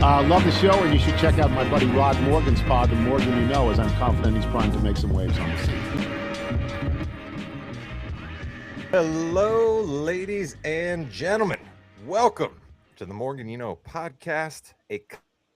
Love the show, and you should check out my buddy Rod Morgan's pod, The Morgan You Know, as I'm confident he's primed to make some waves on the scene. Hello, ladies and gentlemen. Welcome to the Morgan You Know podcast, a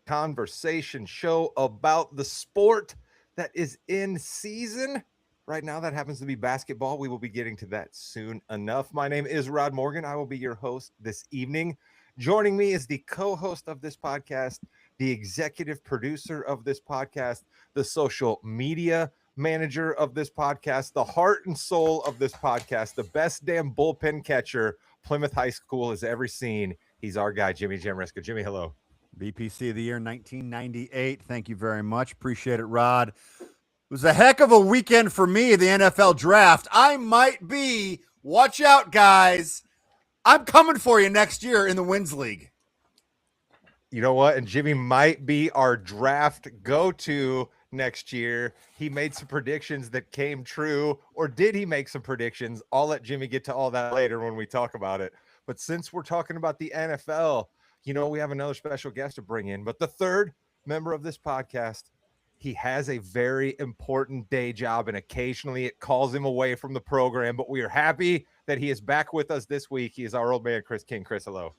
conversation show about the sport that is in season. Right now, that happens to be basketball. We will be getting to that soon enough. My name is Rod Morgan. I will be your host this evening. Joining me is the co-host of this podcast, the executive producer of this podcast, the social media manager of this podcast, the heart and soul of this podcast, the best damn bullpen catcher Plymouth High School has ever seen. He's our guy, Jimmy Jamriska. Jimmy, hello. BPC of the year 1998. Thank you very much. Appreciate it, Rod. It was a heck of a weekend for me, the NFL draft. I might be, watch out, guys. I'm coming for you next year in the Wins League. You know what? And Jimmy might be our draft go-to next year. He made some predictions that came true, or did he make some predictions? I'll let Jimmy get to all that later when we talk about it. But since we're talking about the NFL, you know, we have another special guest to bring in. But the third member of this podcast, he has a very important day job, and occasionally it calls him away from the program. But we are happy that he is back with us this week. He is our old man, Chris King. Chris, hello.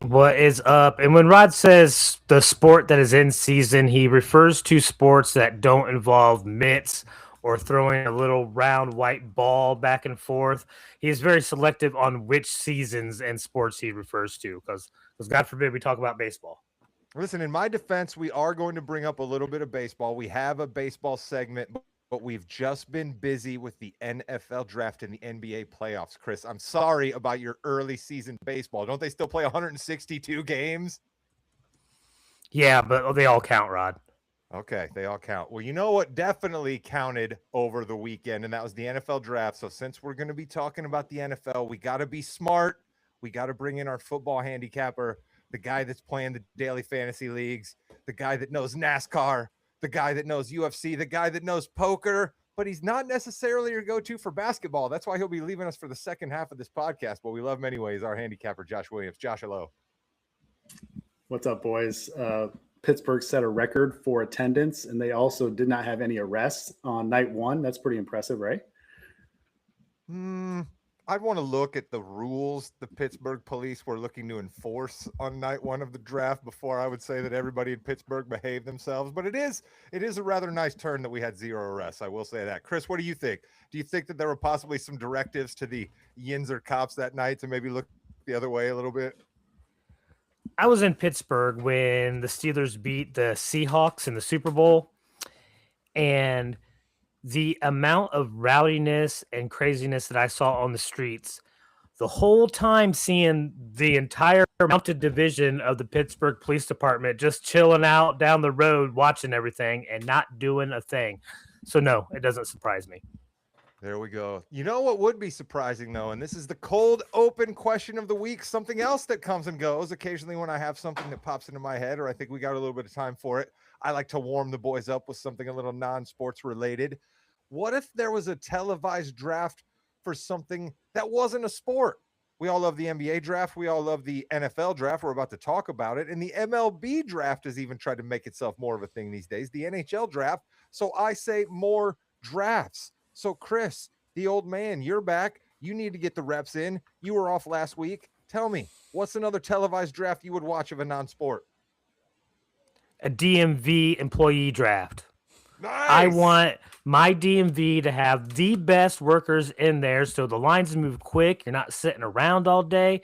What is up? And when Rod says the sport that is in season, he refers to sports that don't involve mitts or throwing a little round white ball back and forth. He is very selective on which seasons and sports he refers to, because God forbid we talk about baseball. Listen, in my defense, we are going to bring up a little bit of baseball. We have a baseball segment, but we've just been busy with the NFL draft and the NBA playoffs. Chris, I'm sorry about your early season baseball. Don't they still play 162 games? Yeah, but they all count, Rod. Okay, they all count. Well, you know what definitely counted over the weekend, and that was the NFL draft. So since we're going to be talking about the NFL, we got to be smart. We got to bring in our football handicapper, the guy that's playing the daily fantasy leagues, the guy that knows NASCAR, the guy that knows UFC, the guy that knows poker, but he's not necessarily your go-to for basketball. That's why he'll be leaving us for the second half of this podcast, but we love him anyways. Our handicapper, Josh Williams. Josh, hello. What's up, boys? Pittsburgh set a record for attendance, and they also did not have any arrests on night one. That's pretty impressive, right? I'd want to look at the rules the Pittsburgh police were looking to enforce on night one of the draft before I would say that everybody in Pittsburgh behaved themselves. But it is a rather nice turn that we had 0 arrests. I will say that. Chris, what do you think? Do you think that there were possibly some directives to the Yinzer cops that night to maybe look the other way a little bit? I was in Pittsburgh when the Steelers beat the Seahawks in the Super Bowl, and the amount of rowdiness and craziness that I saw on the streets the whole time, seeing the entire mounted division of the Pittsburgh Police Department just chilling out down the road, watching everything and not doing a thing. So no, it doesn't surprise me. There we go. You know what would be surprising, though, and this is the cold open question of the week, something else that comes and goes occasionally when I have something that pops into my head or I think we got a little bit of time for it. I like to warm the boys up with something a little non-sports related. What if there was a televised draft for something that wasn't a sport? We all love the NBA draft. We all love the NFL draft. We're about to talk about it. And the MLB draft has even tried to make itself more of a thing these days, the NHL draft. So I say more drafts. So Chris, the old man, you're back. You need to get the reps in. You were off last week. Tell me, what's another televised draft you would watch of a non-sport? A DMV employee draft. Nice. I want my DMV to have the best workers in there so the lines move quick. You're not sitting around all day.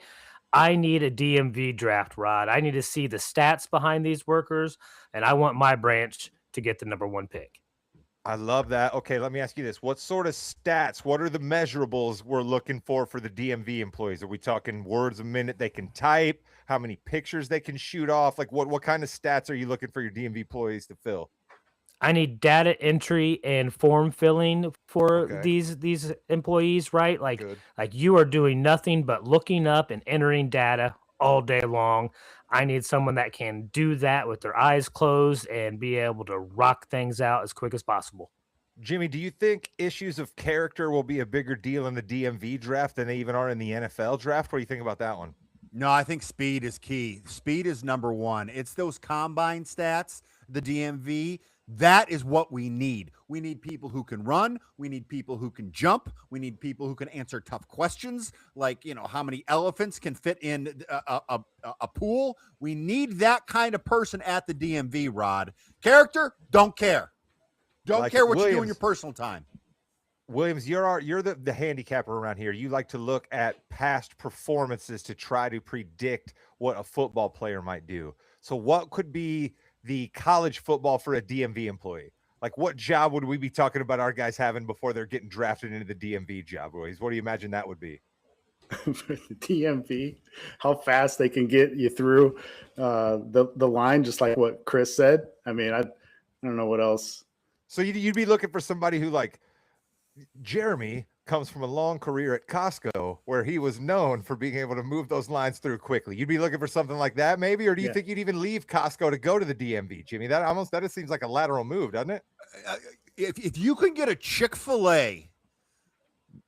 I need a DMV draft, Rod. I need to see the stats behind these workers, and I want my branch to get the number 1 pick. I love that. Okay, let me ask you this. What sort of stats, what are the measurables we're looking for the DMV employees? Are we talking words a minute they can type? How many pictures they can shoot off? Like what kind of stats are you looking for your DMV employees to fill? I need data entry and form filling for these employees, right? Like you are doing nothing but looking up and entering data all day long. I need someone that can do that with their eyes closed and be able to rock things out as quick as possible. Jimmy, do you think issues of character will be a bigger deal in the DMV draft than they even are in the NFL draft? What do you think about that one? No, I think speed is key. Speed is number one. It's those combine stats, the DMV. That is what we need. We need people who can run. We need people who can jump. We need people who can answer tough questions, like, how many elephants can fit in a pool. We need that kind of person at the DMV, Rod. Character, don't care. Don't care what you do in your personal time. Williams, you're the handicapper around here. You like to look at past performances to try to predict what a football player might do. So what could be the college football for a DMV employee? Like, what job would we be talking about our guys having before they're getting drafted into the DMV job, boys? What do you imagine that would be? DMV, how fast they can get you through the line, just like what Chris said. I mean, I don't know what else. So you'd be looking for somebody who, like, Jeremy comes from a long career at Costco where he was known for being able to move those lines through quickly. You'd be looking for something like that, maybe, or do you think you'd even leave Costco to go to the DMV, Jimmy? That seems like a lateral move, doesn't it? If you can get a Chick-fil-A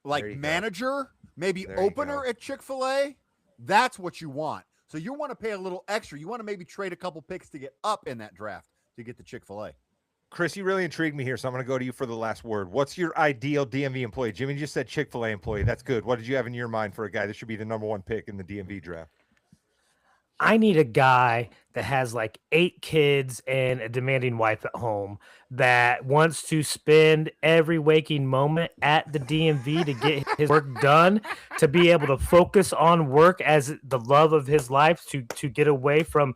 manager, maybe opener at Chick-fil-A, that's what you want. So you want to pay a little extra. You want to maybe trade a couple picks to get up in that draft to get the Chick-fil-A. Chris, you really intrigued me here, so I'm going to go to you for the last word. What's your ideal DMV employee? Jimmy just said Chick-fil-A employee. That's good. What did you have in your mind for a guy that should be the number one pick in the DMV draft? I need a guy that has like 8 kids and a demanding wife at home that wants to spend every waking moment at the DMV to get his work done, to be able to focus on work as the love of his life, to get away from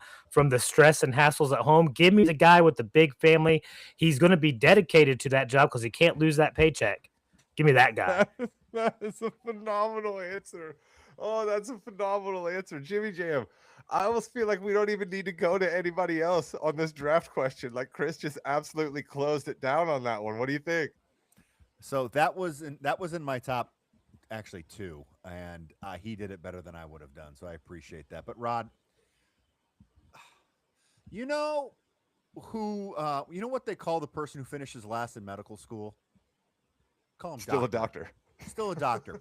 the stress and hassles at home. Give me the guy with the big family. He's going to be dedicated to that job because he can't lose that paycheck. Give me that guy. That is a phenomenal answer. Oh, that's a phenomenal answer. Jimmy Jam, I almost feel like we don't even need to go to anybody else on this draft question. Like, Chris just absolutely closed it down on that one. What do you think? So that was in my top, actually 2, and he did it better than I would have done. So I appreciate that. But Rod, you know what they call the person who finishes last in medical school? Call him Still a doctor. Still a doctor.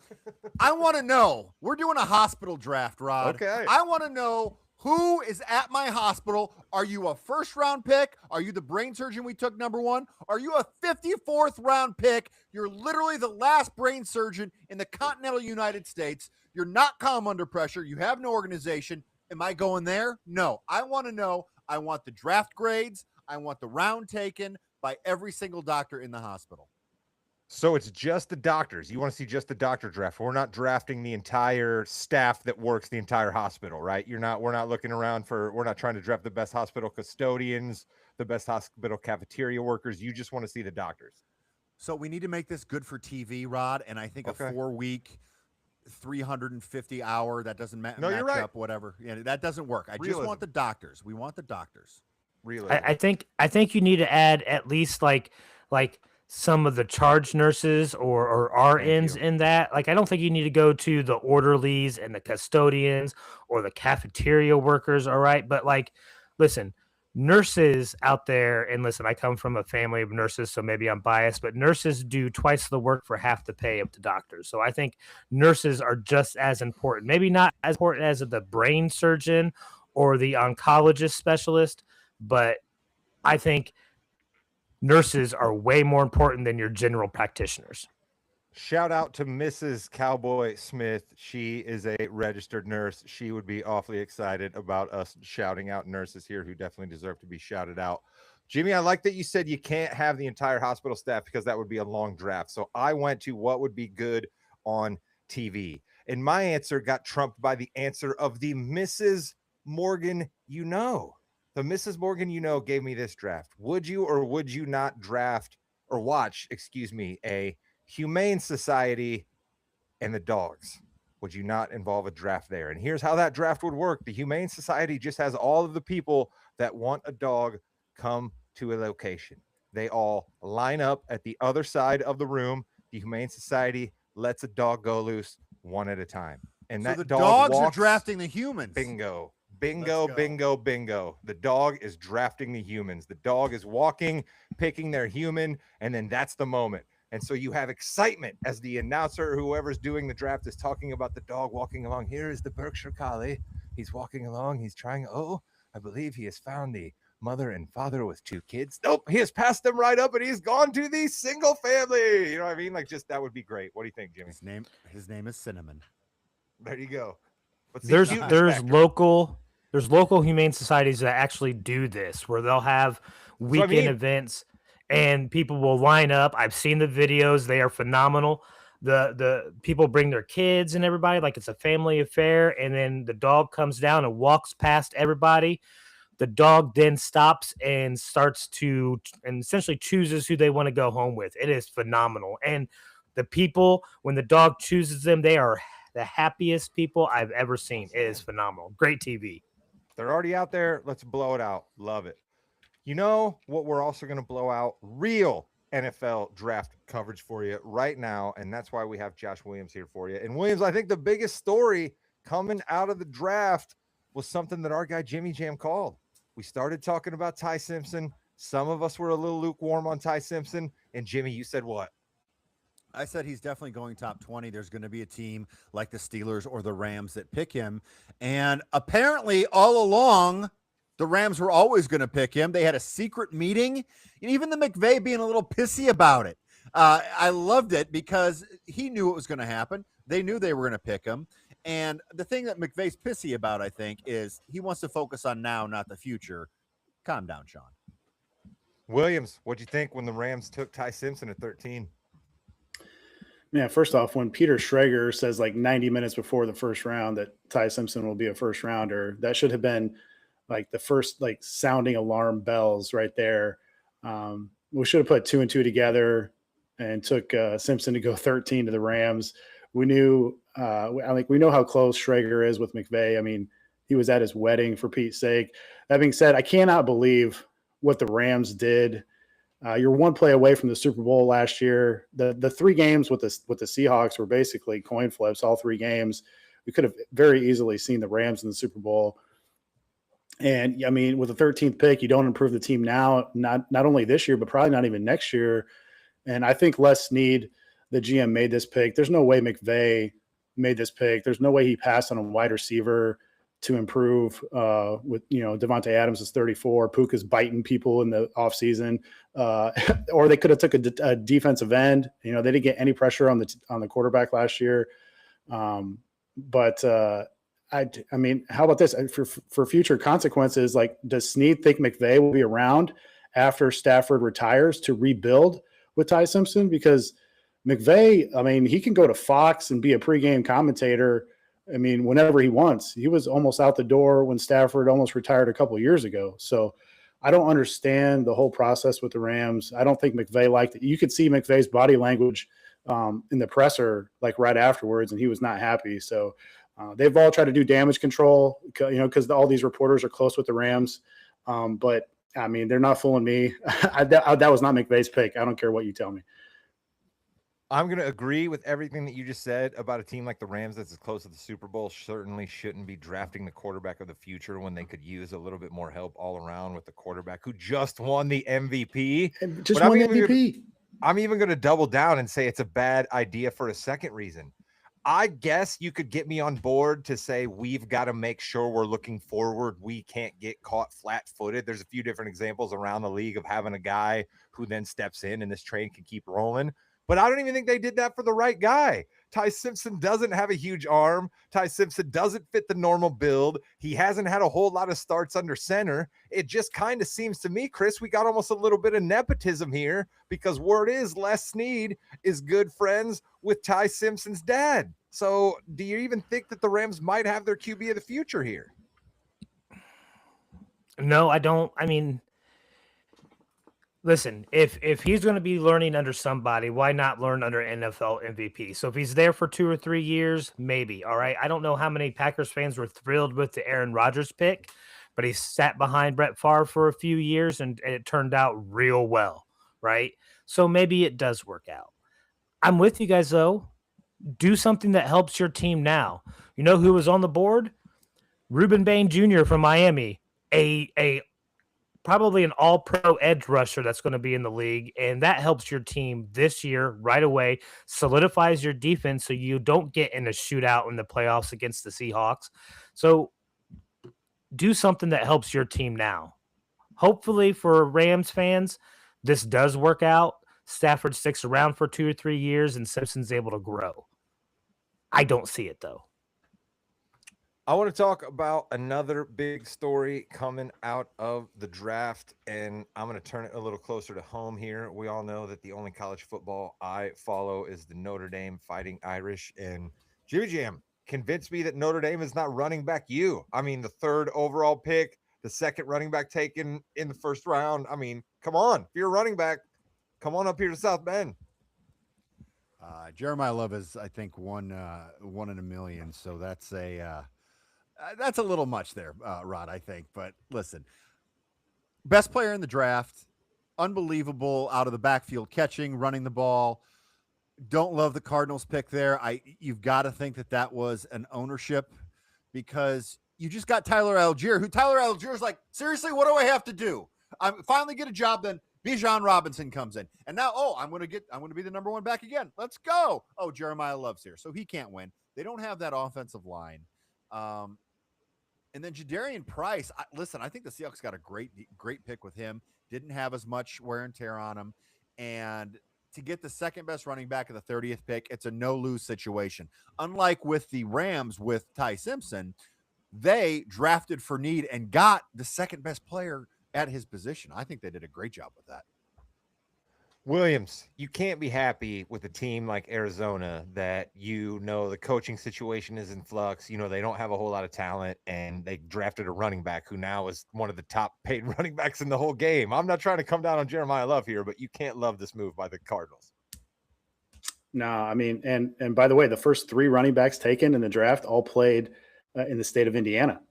I want to know. We're doing a hospital draft, Rod. Okay. I want to know who is at my hospital. Are you a first-round pick? Are you the brain surgeon we took number 1? Are you a 54th round pick? You're literally the last brain surgeon in the continental United States. You're not calm under pressure. You have no organization. Am I going there? No. I want to know. I want the draft grades. I want the round taken by every single doctor in the hospital. So it's just the doctors. You want to see just the doctor draft. We're not drafting the entire staff that works the entire hospital, right? We're not looking around we're not trying to draft the best hospital custodians, the best hospital cafeteria workers. You just want to see the doctors. So we need to make this good for TV, Rod. And I think a 4-week, 350 hour, that doesn't match up, whatever. Yeah, that doesn't work. I just want the doctors. We want the doctors. Really? I think you need to add at least like some of the charge nurses or RNs in that. Like, I don't think you need to go to the orderlies and the custodians or the cafeteria workers. All right. But like, listen, nurses out there, and listen, I come from a family of nurses, so maybe I'm biased, but nurses do twice the work for half the pay of the doctors. So I think nurses are just as important, maybe not as important as the brain surgeon or the oncologist specialist, but I think nurses are way more important than your general practitioners. Shout out to Mrs. Cowboy Smith. She is a registered nurse. She would be awfully excited about us shouting out nurses here who definitely deserve to be shouted out. Jimmy, I like that you said you can't have the entire hospital staff because that would be a long draft. So I went to what would be good on TV. And my answer got trumped by the answer of the Mrs. Morgan, The Mrs. Morgan, gave me this draft. Would you or would you not watch a Humane Society and the dogs? Would you not involve a draft there? And here's how that draft would work. The Humane Society just has all of the people that want a dog come to a location. They all line up at the other side of the room. The Humane Society lets a dog go loose one at a time. And so that the dog dogs are drafting the humans. Bingo. Bingo, bingo, bingo. The dog is drafting the humans. The dog is walking, picking their human, and then that's the moment. And so you have excitement as the announcer, whoever's doing the draft, is talking about the dog walking along. Here is the Berkshire Collie. He's walking along. He's trying. Oh, I believe he has found the mother and father with 2 kids. Nope, he has passed them right up and he's gone to the single family. You know what I mean? Like, just that would be great. What do you think, Jimmy? His name is Cinnamon. There you go. But There's local humane societies that actually do this, where they'll have weekend events and people will line up. I've seen the videos; they are phenomenal. The people bring their kids and everybody, like it's a family affair, and then the dog comes down and walks past everybody. The dog then stops and essentially chooses who they want to go home with. It is phenomenal. And the people, when the dog chooses them, they are the happiest people I've ever seen. It is phenomenal. Great TV. They're already out there. Let's blow it out. Love it. You know what? We're also going to blow out real NFL draft coverage for you right now. And that's why we have Josh Williams here for you. And Williams, I think the biggest story coming out of the draft was something that our guy Jimmy Jam called. We started talking about Ty Simpson. Some of us were a little lukewarm on Ty Simpson. And Jimmy, you said what? I said he's definitely going top 20. There's going to be a team like the Steelers or the Rams that pick him. And apparently all along, the Rams were always going to pick him. They had a secret meeting, and even the McVay being a little pissy about it. I loved it because he knew it was going to happen. They knew they were going to pick him. And the thing that McVay's pissy about, I think, is he wants to focus on now, not the future. Calm down, Sean. Williams, what'd you think when the Rams took Ty Simpson at 13? Yeah, first off, when Peter Schrager says like 90 minutes before the first round that Ty Simpson will be a first rounder, that should have been like the first like sounding alarm bells right there. We should have put 2 and 2 together and took Simpson to go 13 to the Rams. We knew, we know how close Schrager is with McVay. I mean, he was at his wedding, for Pete's sake. That being said, I cannot believe what the Rams did. You're 1 play away from the Super Bowl last year. The 3 games with the Seahawks were basically coin flips. All 3 games, we could have very easily seen the Rams in the Super Bowl. And I mean, with the 13th pick, you don't improve the team now, not only this year, but probably not even next year. And I think Les Snead, the GM, made this pick. There's no way McVay made this pick. There's no way he passed on a wide receiver to improve with, Devontae Adams is 34. Puka's biting people in the offseason. Or they could have took a defensive end. They didn't get any pressure on the quarterback last year. I mean, how about this? For future consequences, like, does Snead think McVay will be around after Stafford retires to rebuild with Ty Simpson? Because McVay, I mean, he can go to Fox and be a pregame commentator, I mean, whenever he wants. He was almost out the door when Stafford almost retired a couple of years ago. So I don't understand the whole process with the Rams. I don't think McVay liked it. You could see McVay's body language in the presser, like right afterwards, and he was not happy. So they've all tried to do damage control, because all these reporters are close with the Rams. But I mean, they're not fooling me. That was not McVay's pick. I don't care what you tell me. I'm going to agree with everything that you just said about a team like the Rams that's as close to the Super Bowl. Certainly shouldn't be drafting the quarterback of the future when they could use a little bit more help all around with the quarterback who just won the MVP. I'm even going to double down and say it's a bad idea for a second reason. I guess you could get me on board to say we've got to make sure we're looking forward. We can't get caught flat-footed. There's a few different examples around the league of having a guy who then steps in and this train can keep rolling. But I don't even think they did that for the right guy. Ty Simpson doesn't have a huge arm. Ty Simpson doesn't fit the normal build. He hasn't had a whole lot of starts under center. It just kind of seems to me, Chris, we got almost a little bit of nepotism here because word is Les Snead is good friends with Ty Simpson's dad. So do you even think that the Rams might have their QB of the future here? No, I don't. I mean, listen, if he's going to be learning under somebody, why not learn under NFL MVP? So if he's there for 2 or 3 years, maybe. All right. I don't know how many Packers fans were thrilled with the Aaron Rodgers pick, but he sat behind Brett Favre for a few years and it turned out real well. Right. So maybe it does work out. I'm with you guys, though. Do something that helps your team now. You know who was on the board? Reuben Bain Jr. from Miami, a probably an all-pro edge rusher that's going to be in the league, and that helps your team this year right away, solidifies your defense so you don't get in a shootout in the playoffs against the Seahawks. So do something that helps your team now. Hopefully for Rams fans, this does work out. Stafford sticks around for 2 or 3 years and Simpson's able to grow. I don't see it though. I want to talk about another big story coming out of the draft, and I'm going to turn it a little closer to home here. We all know that the only college football I follow is the Notre Dame Fighting Irish, and Jimmy Jam convinced me that Notre Dame is not running back you. I mean, the 3rd overall pick, the 2nd running back taken in the 1st round. I mean, come on. If you're a running back, come on up here to South Bend. Jeremiah Love is, I think, one in a million, so that's a little much there, Rod, I think. But listen, best player in the draft, unbelievable out of the backfield catching, running the ball. Don't love the Cardinals pick there. You've got to think that was an ownership because you just got Tyler Algier, who Tyler Algier is like, seriously, what do I have to do? I finally get a job. Then Bijan Robinson comes in, and now, I'm going to be the number 1 back again. Let's go. Oh, Jeremiah Love's here, so he can't win. They don't have that offensive line. And then Jadarian Price, listen, I think the Seahawks got a great pick with him. Didn't have as much wear and tear on him. And to get the 2nd best running back at the 30th pick, it's a no-lose situation. Unlike with the Rams with Ty Simpson, they drafted for need and got the 2nd best player at his position. I think they did a great job with that. Williams, you can't be happy with a team like Arizona that the coaching situation is in flux. They don't have a whole lot of talent, and they drafted a running back who now is one of the top paid running backs in the whole game. I'm not trying to come down on Jeremiah Love here, but you can't love this move by the Cardinals. No, I mean, and by the way, the first 3 running backs taken in the draft all played in the state of Indiana.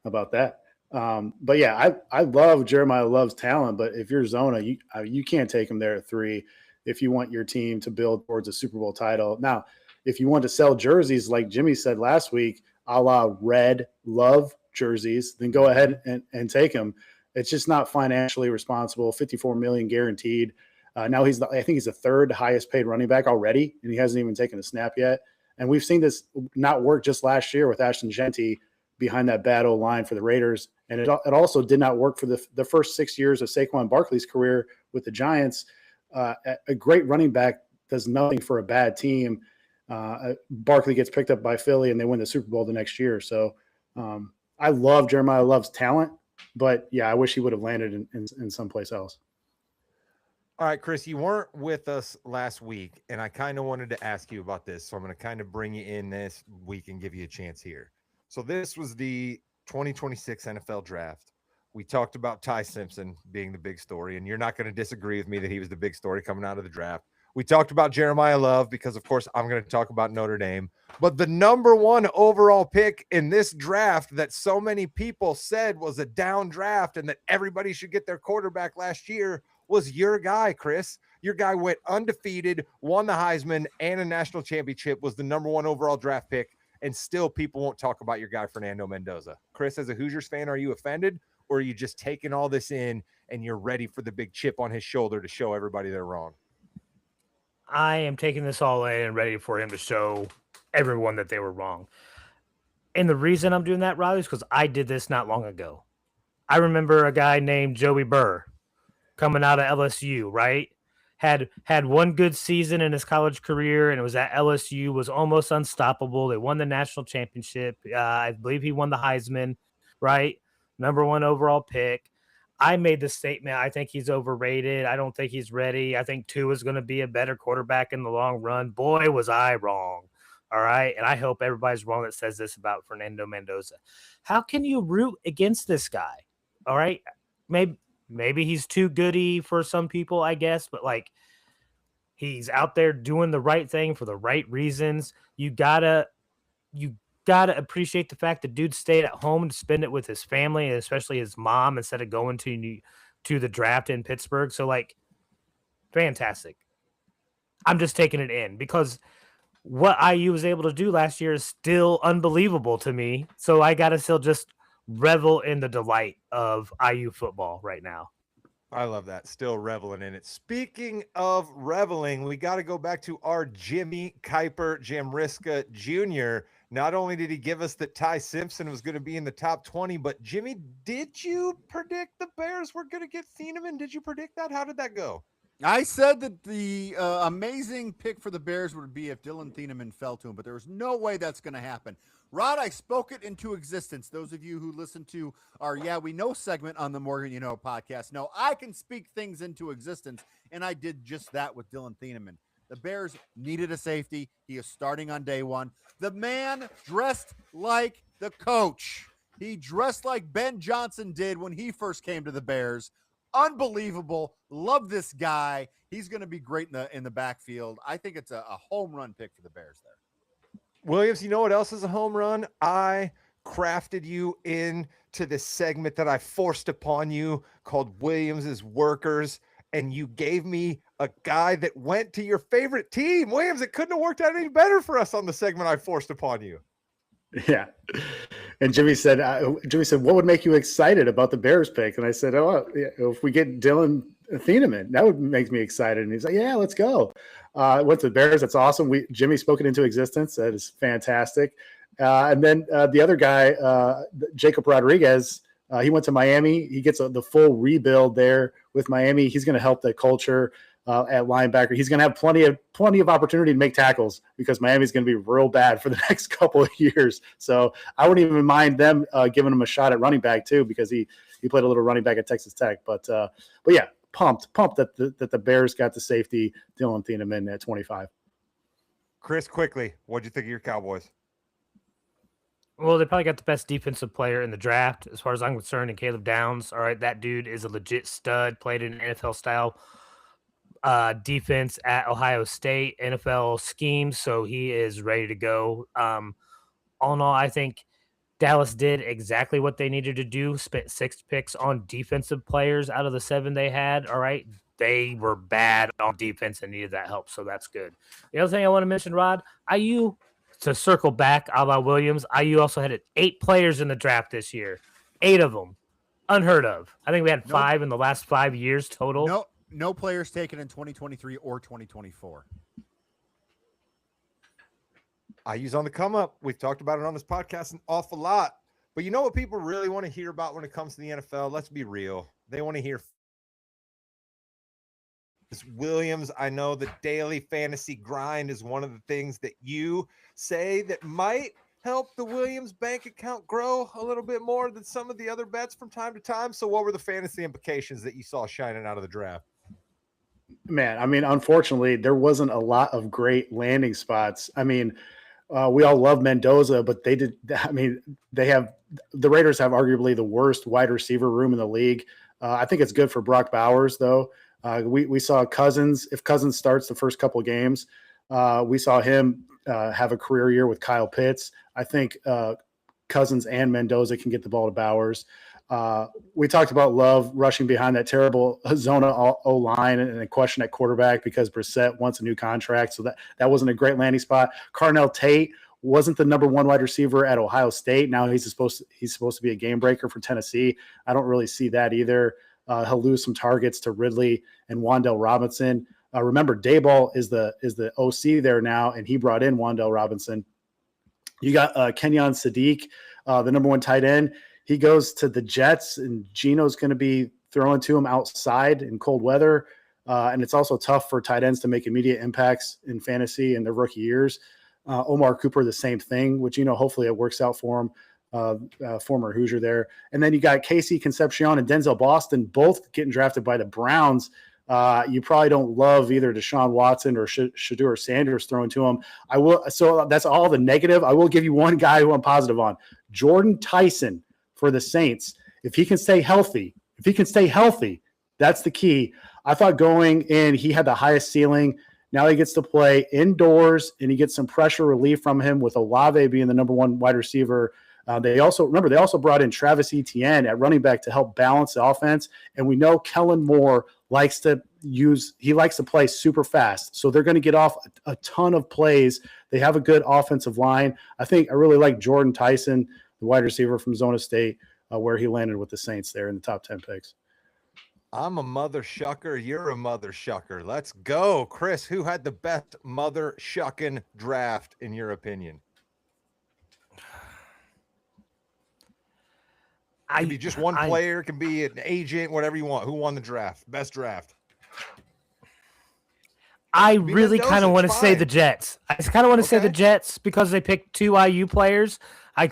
How about that? But yeah, I love Jeremiah Love's talent, but if you're Zona, you can't take him there at 3 if you want your team to build towards a Super Bowl title. Now, if you want to sell jerseys, like Jimmy said last week, a la Red Love jerseys, then go ahead and take him. It's just not financially responsible. $54 million guaranteed. Now I think he's the 3rd highest paid running back already, and he hasn't even taken a snap yet. And we've seen this not work just last year with Ashton Genty behind that bad old line for the Raiders. And it also did not work for the first 6 years of Saquon Barkley's career with the Giants. A great running back does nothing for a bad team. Barkley gets picked up by Philly, and they win the Super Bowl the next year. So I love Jeremiah Love's talent, but yeah, I wish he would have landed in someplace else. All right, Chris, you weren't with us last week, and I kind of wanted to ask you about this. So I'm going to kind of bring you in this week and give you a chance here. So this was the 2026 NFL draft. We talked about Ty Simpson being the big story, and you're not going to disagree with me that he was the big story coming out of the draft. We talked about Jeremiah Love because, of course, I'm going to talk about Notre Dame. But the number 1 overall pick in this draft that so many people said was a down draft and that everybody should get their quarterback last year was your guy, Chris. Your guy went undefeated, won the Heisman and a national championship, was the number 1 overall draft pick, and still people won't talk about your guy, Fernando Mendoza. Chris, as a Hoosiers fan, are you offended, or are you just taking all this in and you're ready for the big chip on his shoulder to show everybody they're wrong? I am taking this all in and ready for him to show everyone that they were wrong. And the reason I'm doing that, Riley, is because I did this not long ago. I remember a guy named Joey Burr coming out of LSU, right? Had one good season in his college career, and it was at LSU, was almost unstoppable. They won the national championship. I believe he won the Heisman, right? Number 1 overall pick. I made the statement, I think he's overrated. I don't think he's ready. I think Tua is going to be a better quarterback in the long run. Boy, was I wrong. All right. And I hope everybody's wrong that says this about Fernando Mendoza. How can you root against this guy? All right. Maybe he's too goody for some people, I guess, but like he's out there doing the right thing for the right reasons. You gotta appreciate the fact that dude stayed at home to spend it with his family, and especially his mom, instead of going to the draft in Pittsburgh. So like, fantastic. I'm just taking it in because what IU was able to do last year is still unbelievable to me. So I got to still just revel in the delight of IU football right now. I love that. Still reveling in it. Speaking of reveling, we got to go back to our Jimmy Kuiper Jamriska Jr. Not only did he give us that Ty Simpson was going to be in the top 20, but Jimmy, did you predict the Bears were going to get Thieneman? Did you predict that? How did that go? I said that the amazing pick for the Bears would be if Dylan Thieneman fell to him, but there was no way that's going to happen. Rod, I spoke it into existence. Those of you who listen to our Yeah, We Know segment on the Morgan You Know podcast know I can speak things into existence, and I did just that with Dylan Thieneman. The Bears needed a safety. He is starting on day one. The man dressed like the coach. He dressed like Ben Johnson did when he first came to the Bears. Unbelievable. Love this guy. He's going to be great in the backfield. I think it's a home run pick for the Bears there. Williams, you know what else is a home run? I crafted you into this segment that I forced upon you called Williams's Workers, and you gave me a guy that went to your favorite team. Williams, it couldn't have worked out any better for us on the segment I forced upon you. Yeah. And Jimmy said, what would make you excited about the Bears pick? And I said, if we get Dylan Thieneman, that would make me excited. And he's like, yeah, let's go. Went to the Bears. That's awesome. Jimmy spoke it into existence. That is fantastic. And then the other guy, Jacob Rodriguez, he went to Miami. He gets the full rebuild there with Miami. He's going to help the culture at linebacker. He's going to have plenty of opportunity to make tackles because Miami's going to be real bad for the next couple of years. So I wouldn't even mind them giving him a shot at running back too, because he played a little running back at Texas Tech. But yeah, pumped that the Bears got the safety Dylan Thieneman at 25. Chris, quickly, what'd you think of your Cowboys? Well, they probably got the best defensive player in the draft, as far as I'm concerned, in Caleb Downs. All right, that dude is a legit stud, played in an NFL-style defense at Ohio State, NFL scheme, so he is ready to go. All in all, I think Dallas did exactly what they needed to do, spent 6 picks on defensive players out of the 7 they had. All right, they were bad on defense and needed that help, so that's good. The other thing I want to mention, Rod, IU, to circle back, a la Williams, IU also had 8 players in the draft this year. 8 of them. Unheard of. I think we had 5 in the last 5 years total. No players taken in 2023 or 2024. IU's on the come up. We've talked about it on this podcast an awful lot. But you know what people really want to hear about when it comes to the NFL? Let's be real. They want to hear Williams. I know the daily fantasy grind is one of the things that you say that might help the Williams bank account grow a little bit more than some of the other bets from time to time. So what were the fantasy implications that you saw shining out of the draft? Man, I mean, unfortunately, there wasn't a lot of great landing spots. I mean, we all love Mendoza, but the Raiders have arguably the worst wide receiver room in the league. I think it's good for Brock Bowers, though. We saw Cousins. If Cousins starts the first couple of games, we saw him have a career year with Kyle Pitts. I think Cousins and Mendoza can get the ball to Bowers. We talked about Love rushing behind that terrible Zona O-line and a question at quarterback because Brissett wants a new contract. So that wasn't a great landing spot. Carnell Tate wasn't the number 1 wide receiver at Ohio State. Now he's supposed to be a game breaker for Tennessee. I don't really see that either. He'll lose some targets to Ridley and Wan'Dale Robinson. Remember, Daboll is the OC there now, and he brought in Wan'Dale Robinson. You got Kenyon Sadiq, the number 1 tight end. He goes to the Jets, and Geno's going to be throwing to him outside in cold weather. And it's also tough for tight ends to make immediate impacts in fantasy in their rookie years. Omar Cooper, the same thing, which, hopefully it works out for him. Former Hoosier there. And then you got Casey Concepcion and Denzel Boston, both getting drafted by the Browns. You probably don't love either Deshaun Watson or Shadur Sanders throwing to him. So that's all the negative. I will give you one guy who I'm positive on. Jordan Tyson for the Saints. If he can stay healthy, that's the key. I thought going in, he had the highest ceiling. Now he gets to play indoors, and he gets some pressure relief from him with Olave being the number 1 wide receiver. They also brought in Travis Etienne at running back to help balance the offense. And we know Kellen Moore likes to play super fast. So they're going to get off a ton of plays. They have a good offensive line. I really like Jordan Tyson, the wide receiver from Zona State, where he landed with the Saints there in the top 10 picks. I'm a mother shucker. You're a mother shucker. Let's go. Chris, who had the best mother shucking draft in your opinion? It can be just one player, can be an agent, whatever you want. Who won the draft? Best draft. I really kind of want to say the Jets. I just kind of want to say the Jets because they picked 2 IU players.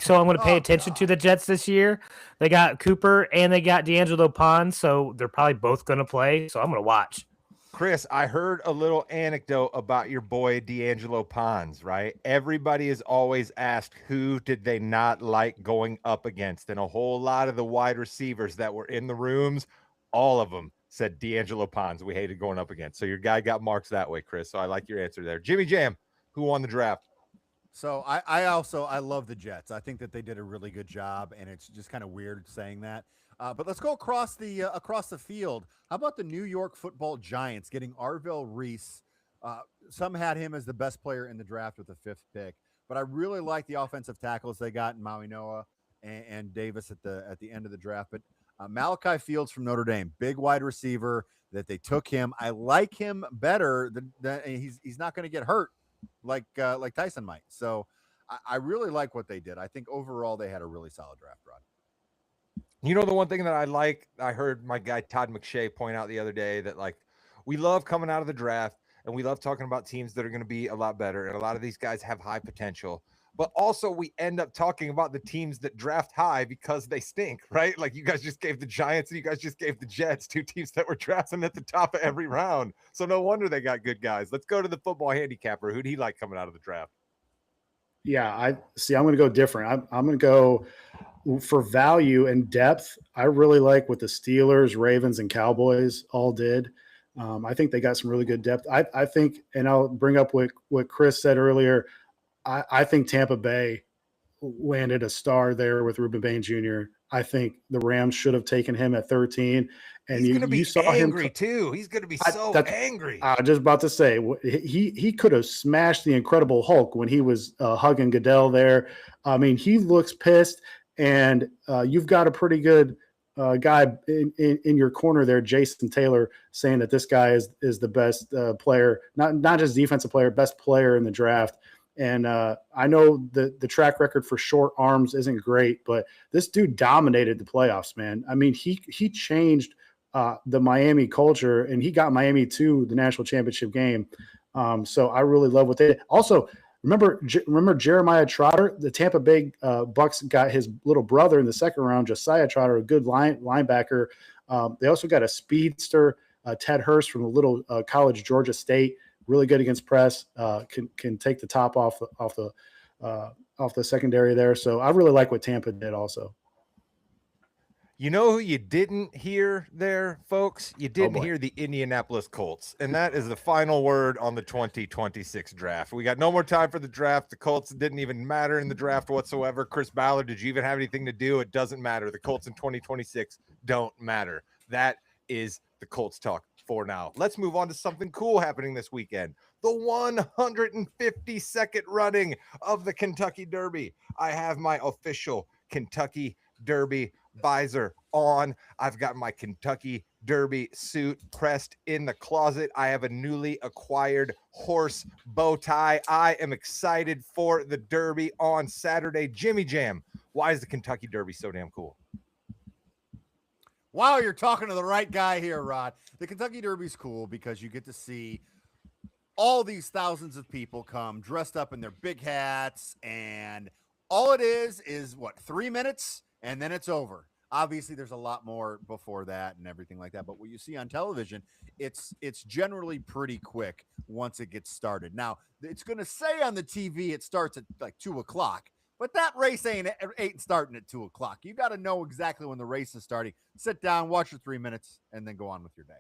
So I'm going to pay attention to the Jets this year. They got Cooper and they got D'Angelo Pond, so they're probably both going to play. So I'm going to watch. Chris, I heard a little anecdote about your boy D'Angelo Ponds, right? Everybody is always asked who did they not like going up against, and a whole lot of the wide receivers that were in the rooms, all of them said D'Angelo Ponds we hated going up against. So your guy got marks that way, Chris. So I like your answer there. Jimmy Jam, who won the draft? So I love the Jets. I think that they did a really good job, and it's just kind of weird saying that. But let's go across the field. How about the New York Football Giants getting Arvell Reese? Some had him as the best player in the draft with the 5th pick, but I really like the offensive tackles they got in Maui Noah and Davis at the end of the draft. But Malachi Fields from Notre Dame, big wide receiver that they took him. I like him better than he's not going to get hurt like Tyson might. So I really like what they did. I think overall they had a really solid draft, Rod. You know, the one thing that I like, I heard my guy Todd McShay point out the other day that, like, we love coming out of the draft and we love talking about teams that are going to be a lot better. And a lot of these guys have high potential, but also we end up talking about the teams that draft high because they stink, right? Like you guys just gave the Giants and you guys just gave the Jets, 2 teams that were drafting at the top of every round. So no wonder they got good guys. Let's go to the football handicapper. Who'd he like coming out of the draft? Yeah, I'm going to go different. I'm going to go for value and depth. I really like what the Steelers, Ravens, and Cowboys all did. I think they got some really good depth. I think, and I'll bring up what Chris said earlier. I think Tampa Bay landed a star there with Reuben Bain Jr. I think the Rams should have taken him at 13. And he's going to be angry him too. He's going to be angry. I was just about to say he could have smashed the Incredible Hulk when he was hugging Goodell there. I mean, he looks pissed, and you've got a pretty good guy in your corner there, Jason Taylor, saying that this guy is the best player, not just defensive player, best player in the draft. And I know the track record for short arms isn't great, but this dude dominated the playoffs, man. I mean, he changed the Miami culture, and he got Miami to the national championship game. So I really love what they did. Also, remember Jeremiah Trotter? The Tampa Bay Bucks got his little brother in the second round, Josiah Trotter, a good linebacker. They also got a speedster, Ted Hurst from the little college Georgia State. Really good against press, can take the top off the secondary there. So I really like what Tampa did also. You know who you didn't hear there, folks? You didn't hear the Indianapolis Colts. And that is the final word on the 2026 draft. We got no more time for the draft. The Colts didn't even matter in the draft whatsoever. Chris Ballard, did you even have anything to do? It doesn't matter. The Colts in 2026 don't matter. That is the Colts talk for now. Let's move on to something cool happening this weekend. The 152nd running of the Kentucky Derby. I have my official Kentucky Derby visor on. I've got my Kentucky Derby suit pressed in the closet. I have a newly acquired horse bow tie. I am excited for the Derby on Saturday. Jimmy Jam, why is the Kentucky Derby so damn cool? Wow, you're talking to the right guy here, Rod. The Kentucky Derby's cool because you get to see all these thousands of people come dressed up in their big hats, and all it is what, 3 minutes, and then it's over. Obviously, there's a lot more before that and everything like that. But what you see on television, it's generally pretty quick once it gets started. Now, it's going to say on the TV it starts at like 2 o'clock. But that race ain't starting at 2 o'clock. You got to know exactly when the race is starting. Sit down, watch your 3 minutes, and then go on with your day.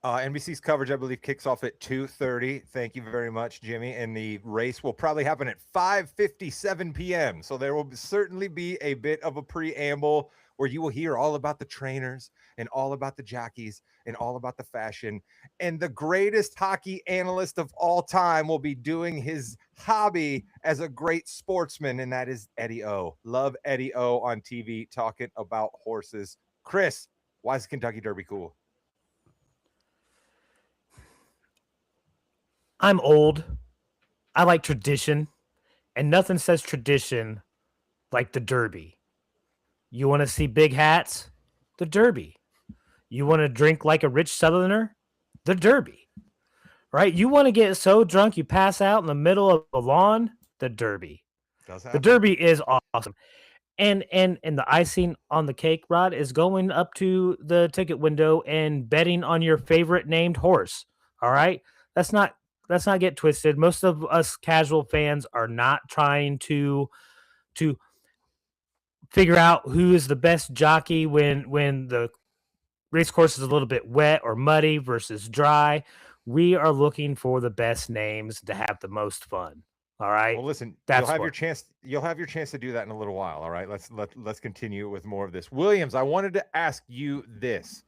NBC's coverage, I believe, kicks off at 2:30. Thank you very much, Jimmy. And the race will probably happen at 5:57 p.m. So there will certainly be a bit of a preamble where you will hear all about the trainers and all about the jockeys and all about the fashion. And the greatest hockey analyst of all time will be doing his hobby as a great sportsman, and that is Eddie O. Love Eddie O on TV talking about horses. Chris, why is the Kentucky Derby cool? I'm old. I like tradition, and nothing says tradition like the Derby. You want to see big hats? The Derby. You want to drink like a rich Southerner? The Derby. Right? You want to get so drunk you pass out in the middle of the lawn? The Derby. Does The happen. Derby is awesome. And the icing on the cake, Rod, is going up to the ticket window and betting on your favorite named horse. All right? Let's not get twisted. Most of us casual fans are not trying to figure out who is the best jockey when the race course is a little bit wet or muddy versus dry. We are looking for the best names to have the most fun. All right. Well, listen, That's you'll have your what- chance. You'll have your chance to do that in a little while. All right. Let's continue with more of this. Williams, I wanted to ask you this.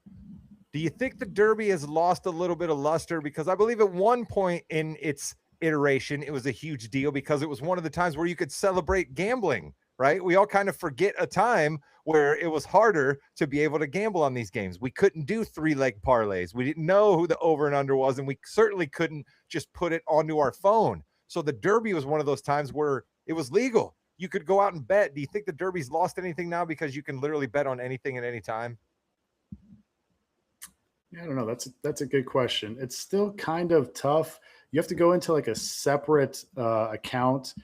Do you think the Derby has lost a little bit of luster? Because I believe at one point in its iteration, it was a huge deal because it was one of the times where you could celebrate gambling, right? We all kind of forget a time where it was harder to be able to gamble on these games. We couldn't do 3-leg parlays. We didn't know who the over and under was, and we certainly couldn't just put it onto our phone. So the Derby was one of those times where it was legal. You could go out and bet. Do you think the Derby's lost anything now because you can literally bet on anything at any time? Yeah, I don't know. That's a good question. It's still kind of tough. You have to go into like a separate account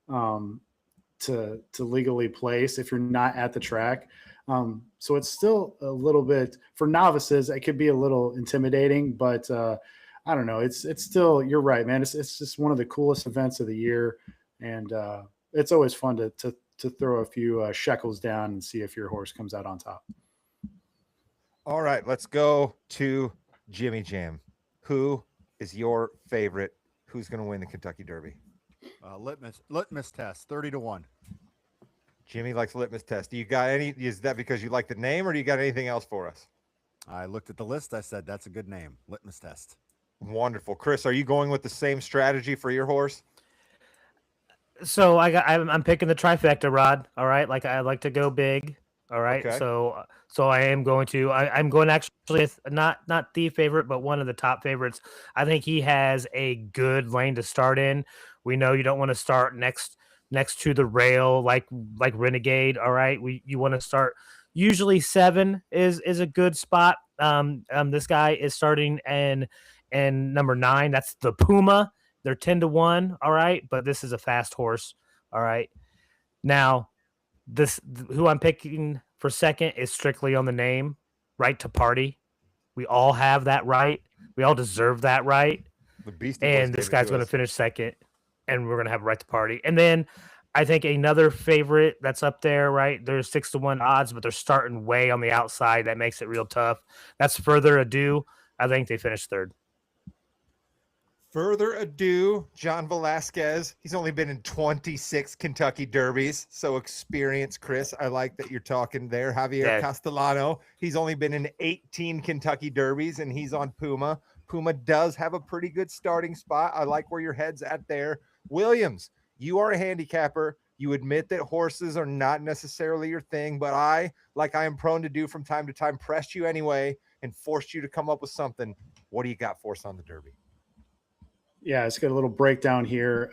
to legally place if you're not at the track. So it's still a little bit for novices. It could be a little intimidating, but I don't know. It's still, you're right, man. It's just one of the coolest events of the year, and it's always fun to throw a few shekels down and see if your horse comes out on top. All right, let's go to Jimmy Jam. Who is your favorite? Who's going to win the Kentucky Derby? Litmus test, 30-1. Jimmy likes litmus test. Do you got any? Is that because you like the name, or do you got anything else for us? I looked at the list. I said that's a good name. Litmus test. Wonderful, Chris. Are you going with the same strategy for your horse? So I'm picking the trifecta, Rod. All right. Like I like to go big. All right. Okay. So I am going to, I'm going actually with not the favorite, but one of the top favorites. I think he has a good lane to start in. We know you don't want to start next to the rail, like Renegade. All right. You want to start, usually 7 is a good spot. This guy is starting and number 9, that's the Puma. They're 10-1. All right. But this is a fast horse. All right. Now, who I'm picking for second is strictly on the name, Right to Party. We all have that right. We all deserve that right. The Beastie Boys And gave this it guy's to going to us. finish second, and we're going to have Right to Party. And then I think another favorite that's up there, right? There's 6-1 odds, but they're starting way on the outside. That makes it real tough. That's Further Ado. I think they finished third. Further ado, John Velasquez. He's only been in 26 Kentucky Derbies, so experienced, Chris. I like that you're talking there. Javier Yeah. Castellano. He's only been in 18 Kentucky Derbies, and he's on Puma. Puma does have a pretty good starting spot. I like where your head's at there. Williams, you are a handicapper. You admit that horses are not necessarily your thing, but I, like I am prone to do from time to time, pressed you anyway and forced you to come up with something. What do you got for us on the Derby? Yeah, let's get a little breakdown here.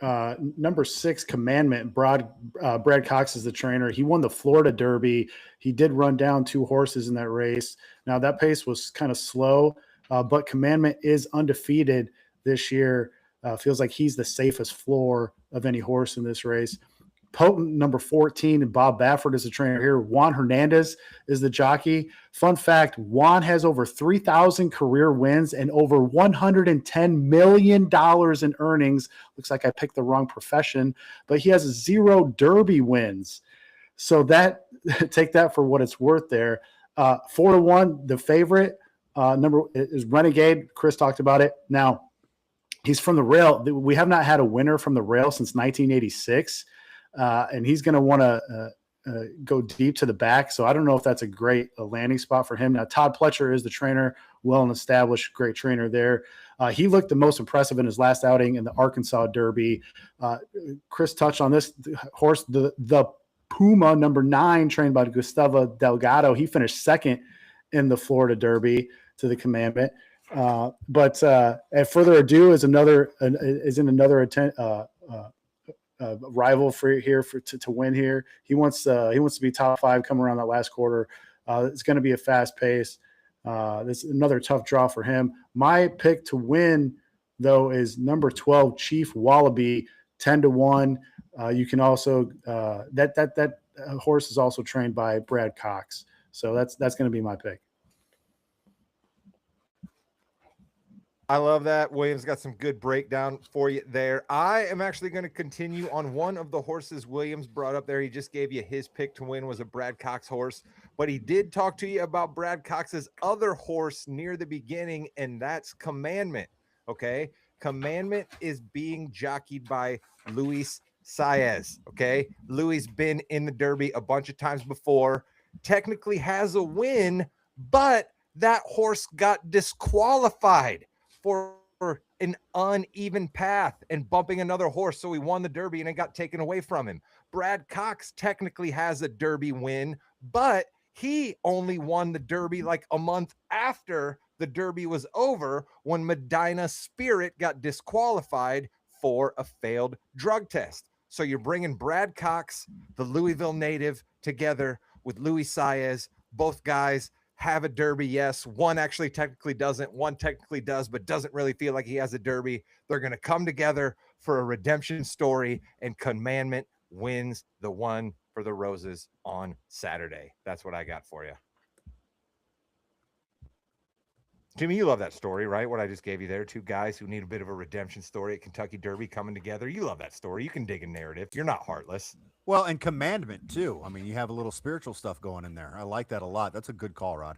Number 6, Commandment. Brad Cox is the trainer. He won the Florida Derby. He did run down 2 horses in that race. Now, that pace was kind of slow, but Commandment is undefeated this year. Feels like he's the safest floor of any horse in this race. Potent, number 14, and Bob Baffert is the trainer here. Juan Hernandez is the jockey. Fun fact, Juan has over 3,000 career wins and over $110 million in earnings. Looks like I picked the wrong profession, but he has 0 Derby wins. So that take that for what it's worth there. 4-1, the favorite number is Renegade. Chris talked about it. Now, he's from the rail. We have not had a winner from the rail since 1986. And he's going to want to go deep to the back. So I don't know if that's a great landing spot for him. Now, Todd Pletcher is the trainer, well and established, great trainer there. He looked the most impressive in his last outing in the Arkansas Derby. Chris touched on this horse, the Puma, number 9, trained by Gustavo Delgado. He finished second in the Florida Derby to the Commandment. But at further ado is another rival to win here. He wants to be top 5 coming around that last quarter. It's going to be a fast pace. This is another tough draw for him. My pick to win though is number 12 Chief Wallaby, 10-1. You can also that horse is also trained by Brad Cox, so that's going to be my pick. I love that. Williams got some good breakdown for you there. I am actually going to continue on one of the horses Williams brought up there. He just gave you his pick to win was a Brad Cox horse, but he did talk to you about Brad Cox's other horse near the beginning, and that's Commandment. Okay. Commandment is being jockeyed by Luis Saez. Okay. Luis been in the Derby a bunch of times before, technically has a win, but that horse got disqualified for an uneven path and bumping another horse. So he won the Derby and it got taken away from him. Brad Cox technically has a Derby win, but he only won the Derby like a month after the Derby was over when Medina Spirit got disqualified for a failed drug test. So you're bringing Brad Cox, the Louisville native, together with Luis Saez. Both guys have a Derby, yes. One actually technically doesn't. One technically does, but doesn't really feel like he has a Derby. They're going to come together for a redemption story, and Commandment wins the one for the Roses on Saturday. That's what I got for you. Jimmy, you love that story, right? What I just gave you there. 2 guys who need a bit of a redemption story at Kentucky Derby coming together. You love that story. You can dig a narrative. You're not heartless. Well, and Commandment, too. I mean, you have a little spiritual stuff going in there. I like that a lot. That's a good call, Rod.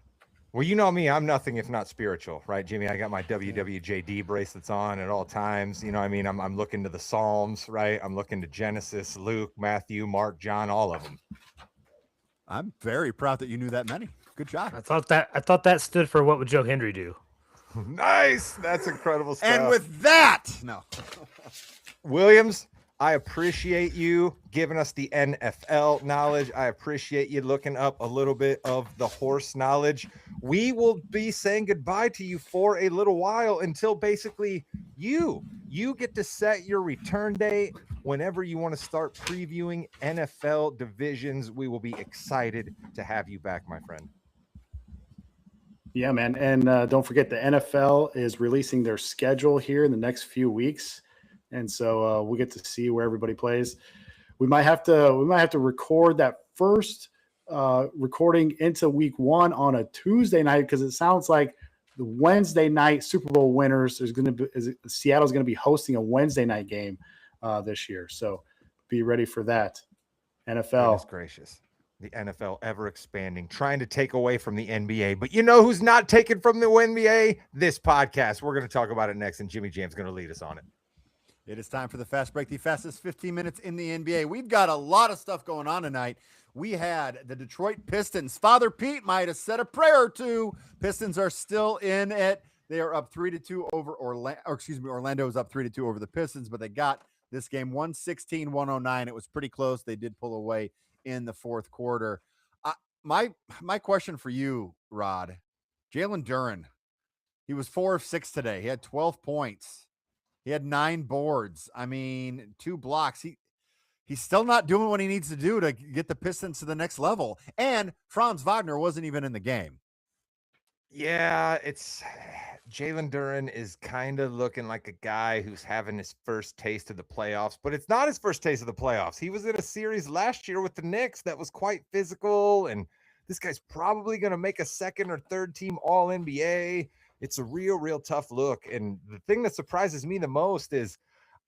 Well, you know me. I'm nothing if not spiritual, right, Jimmy? I got my WWJD bracelets on at all times. You know what I mean? I'm looking to the Psalms, right? I'm looking to Genesis, Luke, Matthew, Mark, John, all of them. I'm very proud that you knew that many. Good job. I thought that stood for what would Joe Hendry do? Nice. That's incredible stuff. And with that, no. Williams, I appreciate you giving us the NFL knowledge. I appreciate you looking up a little bit of the horse knowledge. We will be saying goodbye to you for a little while until basically you get to set your return date whenever you want to start previewing NFL divisions. We will be excited to have you back, my friend. Yeah, man. And don't forget the NFL is releasing their schedule here in the next few weeks. And so we'll get to see where everybody plays. We might have to record that first recording into week 1 on a Tuesday night, because it sounds like the Wednesday night Super Bowl winners Seattle's going to be hosting a Wednesday night game this year. So be ready for that. NFL. Goodness gracious. The NFL ever expanding, trying to take away from the NBA. But you know who's not taken from the NBA? This podcast. We're going to talk about it next, and Jimmy Jam's going to lead us on it. It is time for the Fast Break, the fastest 15 minutes in the NBA. We've got a lot of stuff going on tonight. We had the Detroit Pistons. Father Pete might have said a prayer or two. Pistons are still in it. They are up 3-2 over Orlando. Orlando is up 3-2 over the Pistons, but they got this game 116-109. It was pretty close. They did pull away in the fourth quarter. My question for you, Rod, Jalen Duren, he was 4 of 6 today. He had 12 points. He had 9 boards. I mean, 2 blocks. He's still not doing what he needs to do to get the Pistons to the next level. And Franz Wagner wasn't even in the game. Yeah, it's Jalen Duren is kind of looking like a guy who's having his first taste of the playoffs, but it's not his first taste of the playoffs. He was in a series last year with the Knicks that was quite physical, and this guy's probably going to make a second or third team All NBA. It's a real tough look. And the thing that surprises me the most is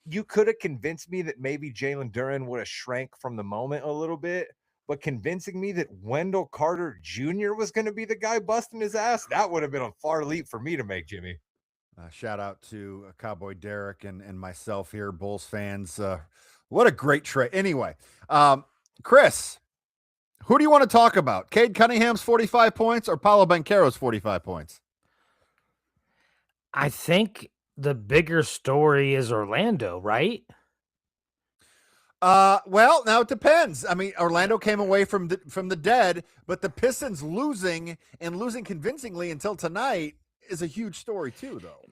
you could have convinced me that maybe Jalen Duren would have shrank from the moment a little bit, but convincing me that Wendell Carter Jr. was going to be the guy busting his ass, that would have been a far leap for me to make, Jimmy. Shout out to Cowboy Derek and myself here, Bulls fans. What a great trade. Anyway, Chris, who do you want to talk about? Cade Cunningham's 45 points or Paolo Banchero's 45 points? I think the bigger story is Orlando, right? Well, now it depends. I mean, Orlando came away from the dead, but the Pistons losing convincingly until tonight is a huge story too, though.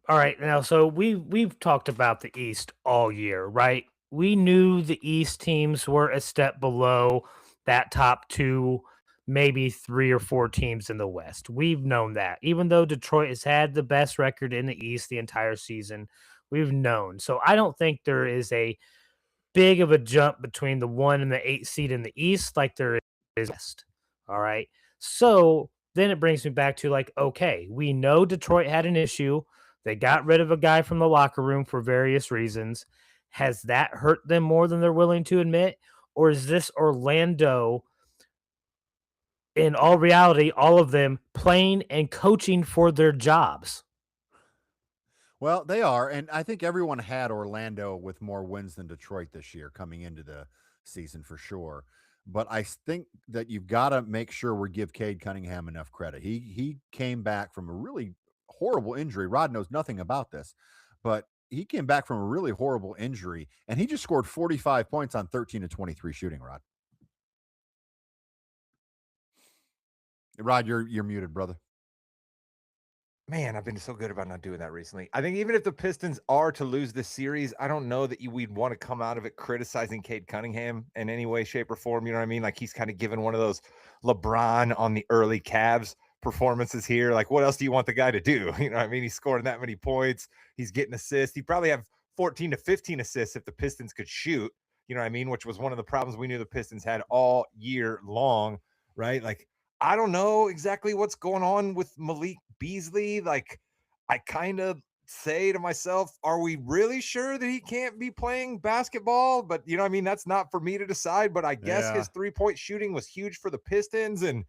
All right, now so we've talked about the East all year, right? We knew the East teams were a step below that top two, maybe three or four teams in the West. We've known that. Even though Detroit has had the best record in the East the entire season, we've known. So I don't think there is a big of a jump between the 1 and the 8 seed in the East like there is West. All right. So then it brings me back to like, okay, we know Detroit had an issue. They got rid of a guy from the locker room for various reasons. Has that hurt them more than they're willing to admit? Or is this Orlando, in all reality, all of them playing and coaching for their jobs? Well, they are, and I think everyone had Orlando with more wins than Detroit this year coming into the season for sure. But I think that you've got to make sure we give Cade Cunningham enough credit. He came back from a really horrible injury. Rod knows nothing about this, but he came back from a really horrible injury, and he just scored 45 points on 13 to 23 shooting. Rod, you're muted, brother. Man, I've been so good about not doing that recently. I think even if the Pistons are to lose this series, I don't know that we'd want to come out of it criticizing Cade Cunningham in any way, shape, or form. You know what I mean? Like he's kind of given one of those LeBron on the early Cavs performances here. Like, what else do you want the guy to do? You know what I mean? He's scoring that many points. He's getting assists. He'd probably have 14 to 15 assists if the Pistons could shoot. You know what I mean? Which was one of the problems we knew the Pistons had all year long, right? Like, I don't know exactly what's going on with Malik Beasley. Like, I kind of say to myself, are we really sure that he can't be playing basketball? But you know what I mean? That's not for me to decide. But I guess his 3-point shooting was huge for the Pistons. And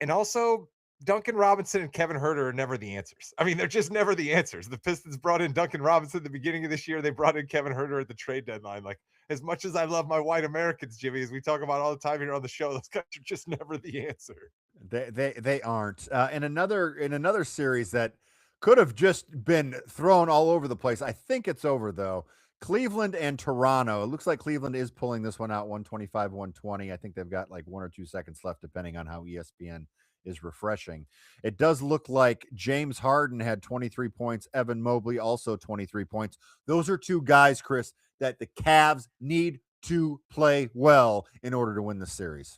also Duncan Robinson and Kevin Huerter are never the answers. I mean, they're just never the answers. The Pistons brought in Duncan Robinson at the beginning of this year. They brought in Kevin Huerter at the trade deadline. Like, as much as I love my white Americans, Jimmy, as we talk about all the time here on the show, those guys are just never the answer. They aren't. In another series that could have just been thrown all over the place. I think it's over though. Cleveland and Toronto. It looks like Cleveland is pulling this one out 125-120. I think they've got like 1 or 2 seconds left, depending on how ESPN is refreshing. It does look like James Harden had 23 points. Evan Mobley also 23 points. Those are two guys, Chris, that the Cavs need to play well in order to win the series.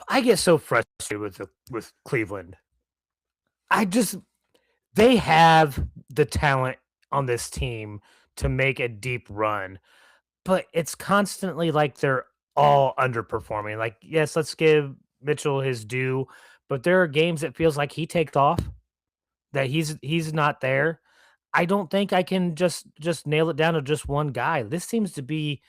I get so frustrated with Cleveland. They have the talent on this team to make a deep run, but it's constantly like they're all underperforming. Like, yes, let's give Mitchell his due, but there are games that feels like he takes off, that he's not there. I don't think I can just nail it down to just one guy. This seems to be,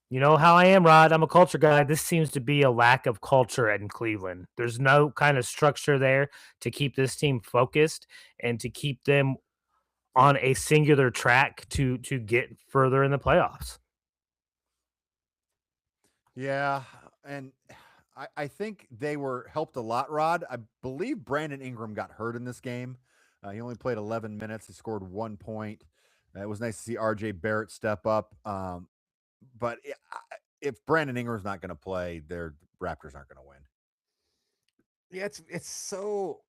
you know how I am, Rod. I'm a culture guy. This seems to be a lack of culture in Cleveland. There's no kind of structure there to keep this team focused and to keep them on a singular track to get further in the playoffs. Yeah, and I think they were helped a lot, Rod. I believe Brandon Ingram got hurt in this game. He only played 11 minutes. He scored 1 point. It was nice to see R.J. Barrett step up. But if Brandon Ingram's not going to play, their Raptors aren't going to win. Yeah, it's so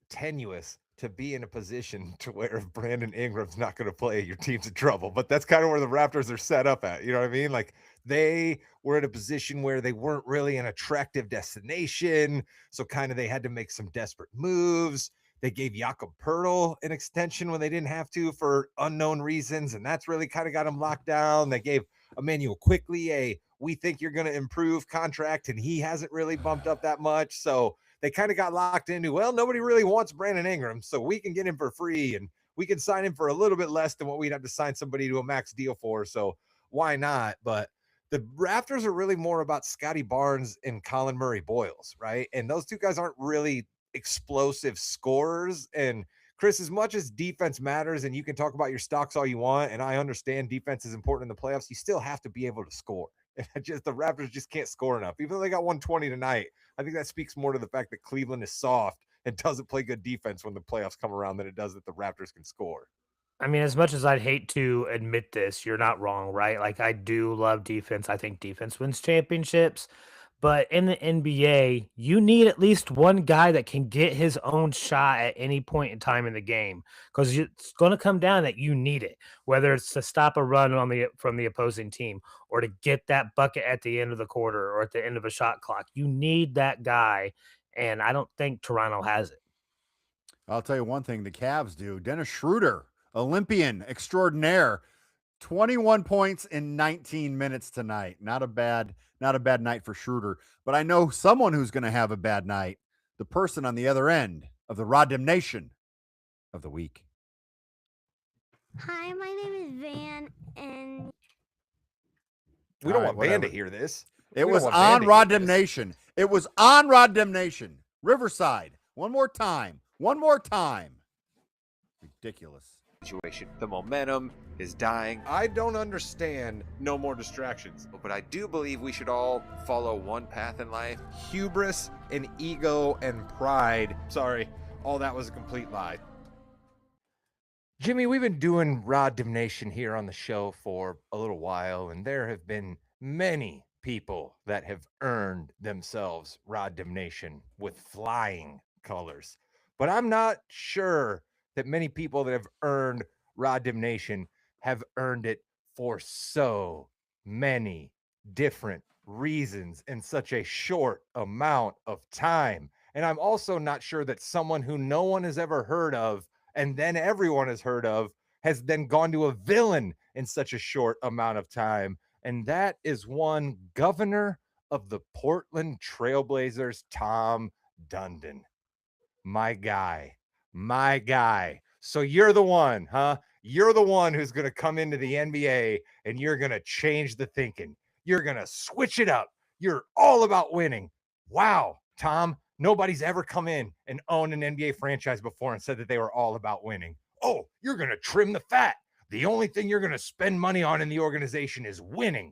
tenuous to be in a position to where if Brandon Ingram's not going to play, your team's in trouble. But that's kind of where the Raptors are set up at. You know what I mean? Like they were in a position where they weren't really an attractive destination. So kind of they had to make some desperate moves. They gave Jakob Poeltl an extension when they didn't have to for unknown reasons. And that's really kind of got him locked down. They gave Emmanuel Quickly we think you're going to improve contract, and he hasn't really bumped up that much. So they kind of got locked into, well, nobody really wants Brandon Ingram, so we can get him for free and we can sign him for a little bit less than what we'd have to sign somebody to a max deal for. So why not? But the Raptors are really more about Scotty Barnes and Colin Murray Boyles, right? And those two guys aren't really explosive scorers. And Chris, as much as defense matters, and you can talk about your stocks all you want, and I understand defense is important in the playoffs, you still have to be able to score. And the Raptors just can't score enough. Even though they got 120 tonight, I think that speaks more to the fact that Cleveland is soft and doesn't play good defense when the playoffs come around than it does that the Raptors can score. I mean, as much as I'd hate to admit this, you're not wrong, right? Like, I do love defense. I think defense wins championships. But in the NBA, you need at least one guy that can get his own shot at any point in time in the game, because it's going to come down that you need it, whether it's to stop a run from the opposing team or to get that bucket at the end of the quarter or at the end of a shot clock. You need that guy, and I don't think Toronto has it. I'll tell you one thing the Cavs do. Dennis Schroeder, Olympian extraordinaire, 21 points in 19 minutes tonight. Not a bad night for Schroeder. But I know someone who's going to have a bad night. The person on the other end of the Rod Damnation of the week. Hi, my name is Van, and We don't All right, want Van to whatever. hear this. It We was don't want Van on to Rod hear this. Damnation. It was on Rod Damnation. Riverside. One more time. One more time. Ridiculous. Situation. The momentum is dying, I don't understand no more distractions. but I do believe we should all follow one path in life. Hubris and ego and pride. Sorry, all that was a complete lie. Jimmy, we've been doing Rod Damnation here on the show for a little while, and there have been many people that have earned themselves Rod Damnation with flying colors. But I'm not sure that many people that have earned Rod Damnation have earned it for so many different reasons in such a short amount of time. And I'm also not sure that someone who no one has ever heard of and then everyone has heard of has then gone to a villain in such a short amount of time. And that is one governor of the Portland Trailblazers, Tom Dundon. My guy. My guy. So you're the one, huh? You're the one who's going to come into the NBA and you're going to change the thinking. You're going to switch it up. You're all about winning. Wow, Tom, nobody's ever come in and owned an NBA franchise before and said that they were all about winning. Oh, you're going to trim the fat. The only thing you're going to spend money on in the organization is winning.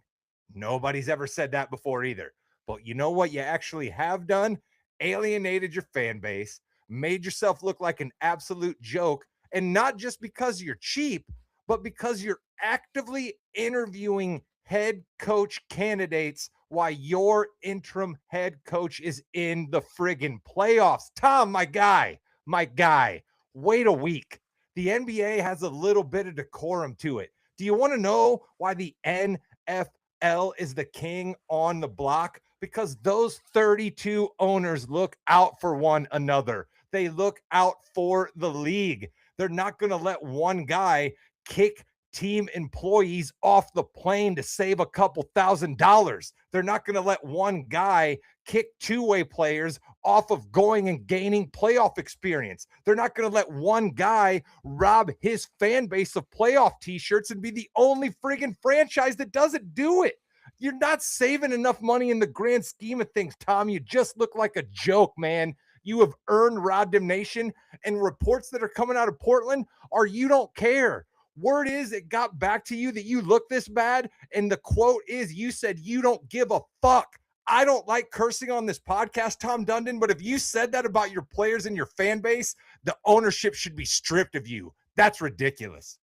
Nobody's ever said that before either. But you know what you actually have done? Alienated your fan base, made yourself look like an absolute joke, and not just because you're cheap, but because you're actively interviewing head coach candidates while your interim head coach is in the friggin' playoffs. Tom, my guy, wait a week. The NBA has a little bit of decorum to it. Do you want to know why the NFL is the king on the block? Because those 32 owners look out for one another. They look out for the league. They're not going to let one guy kick team employees off the plane to save a couple $1,000s. They're not going to let one guy kick two-way players off of going and gaining playoff experience. They're not going to let one guy rob his fan base of playoff t-shirts and be the only friggin' franchise that doesn't do it. You're not saving enough money in the grand scheme of things, Tom. You just look like a joke, man. You have earned Rod Damnation, and reports that are coming out of Portland are you don't care. Word is it got back to you that you look this bad, and the quote is you said you don't give a fuck. I don't like cursing on this podcast, Tom Dundon, but if you said that about your players and your fan base, the ownership should be stripped of you. That's ridiculous.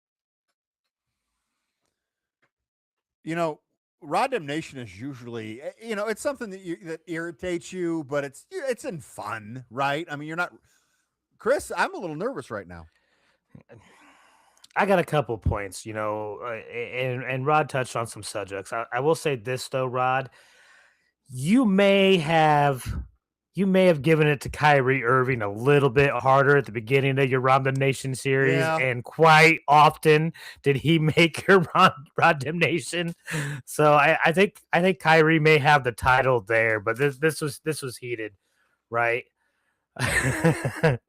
You know, Rod Damnation is usually, it's something that irritates you, but it's in fun, right? I mean, you're not, Chris, I'm a little nervous right now. I got a couple points, and Rod touched on some subjects. I will say this though, Rod, you may have given it to Kyrie Irving a little bit harder at the beginning of your Rod Damnation series, Yeah. and quite often did he make your Rod Damnation. So I think Kyrie may have the title there, but this was heated, right?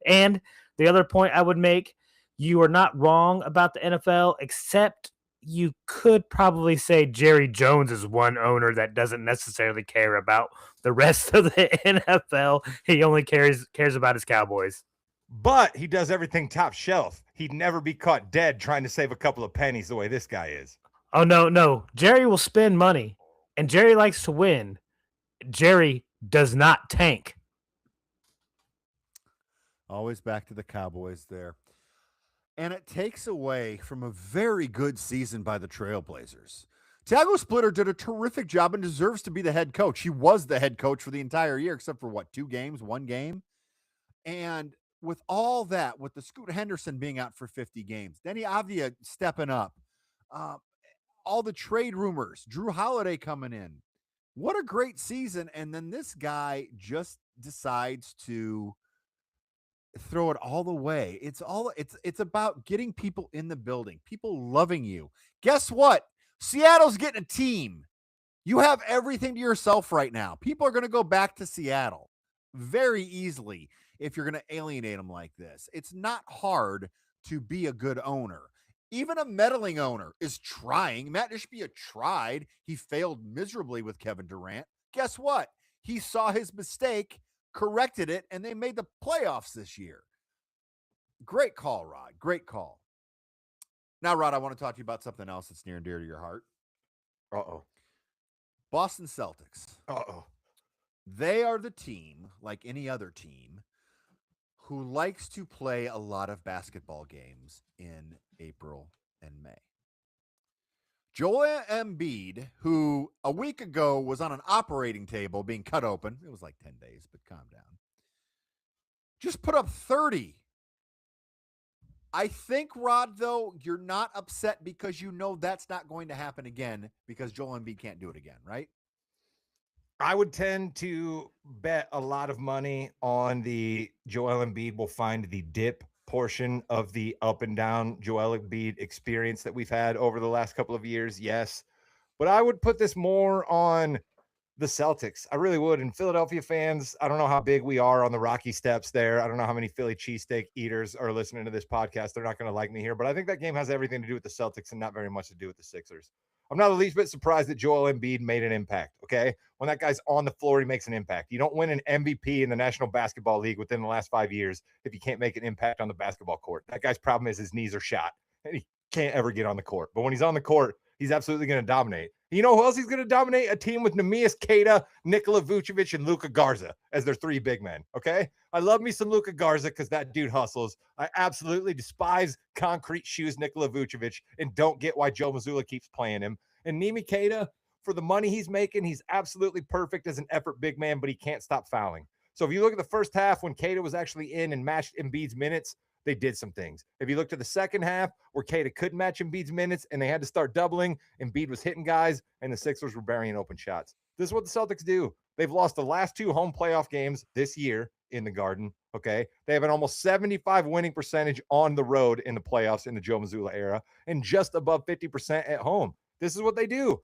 And the other point I would make, you are not wrong about the NFL, except you could probably say Jerry Jones is one owner that doesn't necessarily care about the rest of the NFL. He only cares about his Cowboys. But he does everything top shelf. He'd never be caught dead trying to save a couple of pennies the way this guy is. Oh, no. Jerry will spend money, and Jerry likes to win. Jerry does not tank. Always back to the Cowboys there. And it takes away from a very good season by the Trailblazers Thiago Splitter did a terrific job and deserves to be the head coach. He was the head coach for the entire year, except for what, 2 games, 1 game. And with all that, with the Scoot Henderson being out for 50 games, Denny Avdia stepping up, uh, all the trade rumors, Drew Holiday coming in. What a great season. And then this guy just decides to throw it all away. It's about getting people in the building, people loving you. Guess what? Seattle's getting a team. You have everything to yourself right now. People are going to go back to Seattle very easily if you're going to alienate them like this. It's not hard to be a good owner. Even a meddling owner is trying. Matt Ishbia tried. He failed miserably with Kevin Durant. Guess what? He saw his mistake, corrected it, and they made the playoffs this year. Great call, Rod. Great call. Now, Rod, I want to talk to you about something else that's near and dear to your heart. Uh-oh. Boston Celtics. Uh-oh. They are the team, like any other team, who likes to play a lot of basketball games in April and May. Joel Embiid, who a week ago was on an operating table being cut open, it was like 10 days, but calm down, just put up 30. I think, Rod, though, you're not upset because you know that's not going to happen again because Joel Embiid can't do it again, right? I would tend to bet a lot of money on the Joel Embiid will find the dip portion of the up and down Joel Embiid experience that we've had over the last couple of years. Yes. But I would put this more on the Celtics. I really would. And Philadelphia fans, I don't know how big we are on the Rocky Steps there. I don't know how many Philly cheesesteak eaters are listening to this podcast. They're not going to like me here, but I think that game has everything to do with the Celtics and not very much to do with the Sixers. I'm not the least bit surprised that Joel Embiid made an impact, okay? When that guy's on the floor, he makes an impact. You don't win an MVP in the National Basketball League within the last 5 years if you can't make an impact on the basketball court. That guy's problem is his knees are shot, and he can't ever get on the court. But when he's on the court, he's absolutely going to dominate. You know who else he's going to dominate? A team with Neemias Queta, Nikola Vucevic, and Luka Garza as their 3 big men, okay? I love me some Luka Garza because that dude hustles. I absolutely despise concrete shoes Nikola Vucevic and don't get why Joe Mazzulla keeps playing him. And Neemias Queta, for the money he's making, he's absolutely perfect as an effort big man, but he can't stop fouling. So if you look at the first half when Queta was actually in and matched Embiid's minutes, they did some things. If you look to the second half where Queta couldn't match Embiid's minutes and they had to start doubling, Embiid was hitting guys and the Sixers were burying open shots. This is what the Celtics do. They've lost the last 2 home playoff games this year in the Garden, okay? They have an almost 75 winning percentage on the road in the playoffs in the Joe Mazzulla era and just above 50% at home. This is what they do.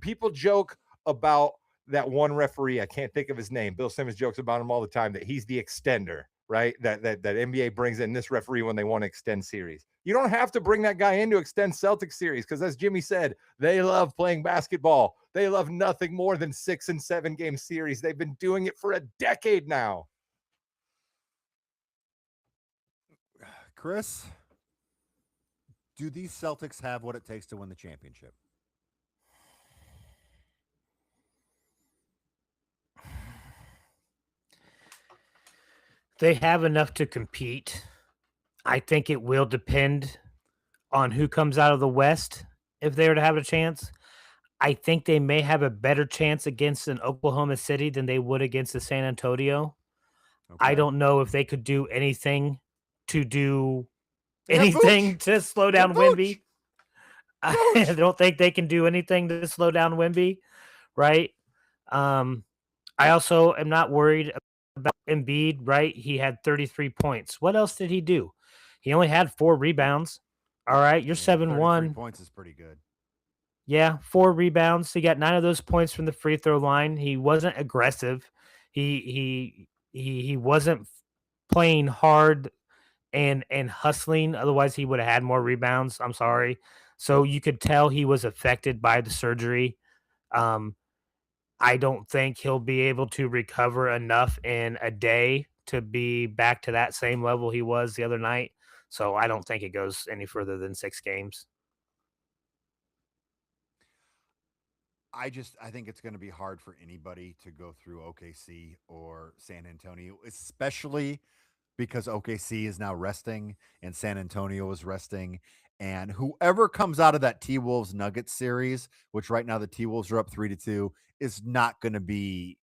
People joke about that one referee. I can't think of his name. Bill Simmons jokes about him all the time that he's the extender, right? That NBA brings in this referee when they want to extend series. You don't have to bring that guy in to extend Celtics series because, as Jimmy said, they love playing basketball. They love nothing more than 6 and 7 game series. They've been doing it for a decade now. Chris, do these Celtics have what it takes to win the championship? They have enough to compete. I think it will depend on who comes out of the West if they were to have a chance. I think they may have a better chance against an Oklahoma City than they would against the San Antonio. Okay. I don't know if they could do anything to slow down Wemby. I don't think they can do anything to slow down Wemby, right? I also am not worried about Embiid, right? He had 33 points. What else did he do? He only had 4 rebounds. All right, you're 7-1. Points is pretty good. Yeah, 4 rebounds. He got 9 of those points from the free throw line. He wasn't aggressive. He wasn't playing hard and hustling. Otherwise, he would have had more rebounds. I'm sorry. So you could tell he was affected by the surgery. I don't think he'll be able to recover enough in a day to be back to that same level he was the other night. So I don't think it goes any further than 6 games. I think it's going to be hard for anybody to go through OKC or San Antonio, especially because OKC is now resting and San Antonio is resting. And whoever comes out of that T-Wolves Nuggets series, which right now the T-Wolves are up 3-2, is not going to be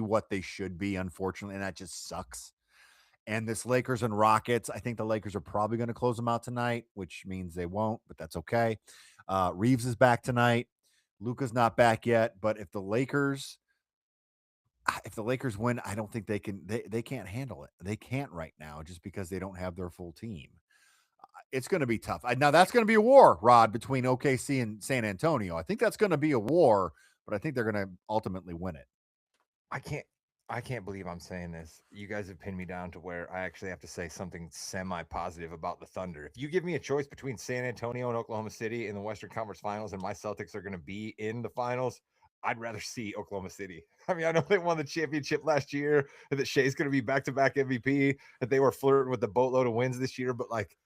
what they should be, unfortunately, and that just sucks. And this Lakers and Rockets, I think the Lakers are probably going to close them out tonight, which means they won't, but that's okay. Reeves is back tonight. Luka's not back yet, but if the Lakers win, I don't think they can't handle it. They can't right now just because they don't have their full team. It's going to be tough. Now that's going to be a war, Rod, between OKC and San Antonio. I think that's going to be a war, but I think they're going to ultimately win it. I can't believe I'm saying this. You guys have pinned me down to where I actually have to say something semi-positive about the Thunder. If you give me a choice between San Antonio and Oklahoma City in the Western Conference Finals and my Celtics are going to be in the finals, I'd rather see Oklahoma City. I mean, I know they won the championship last year and that Shea's going to be back-to-back MVP, that they were flirting with the boatload of wins this year, but like,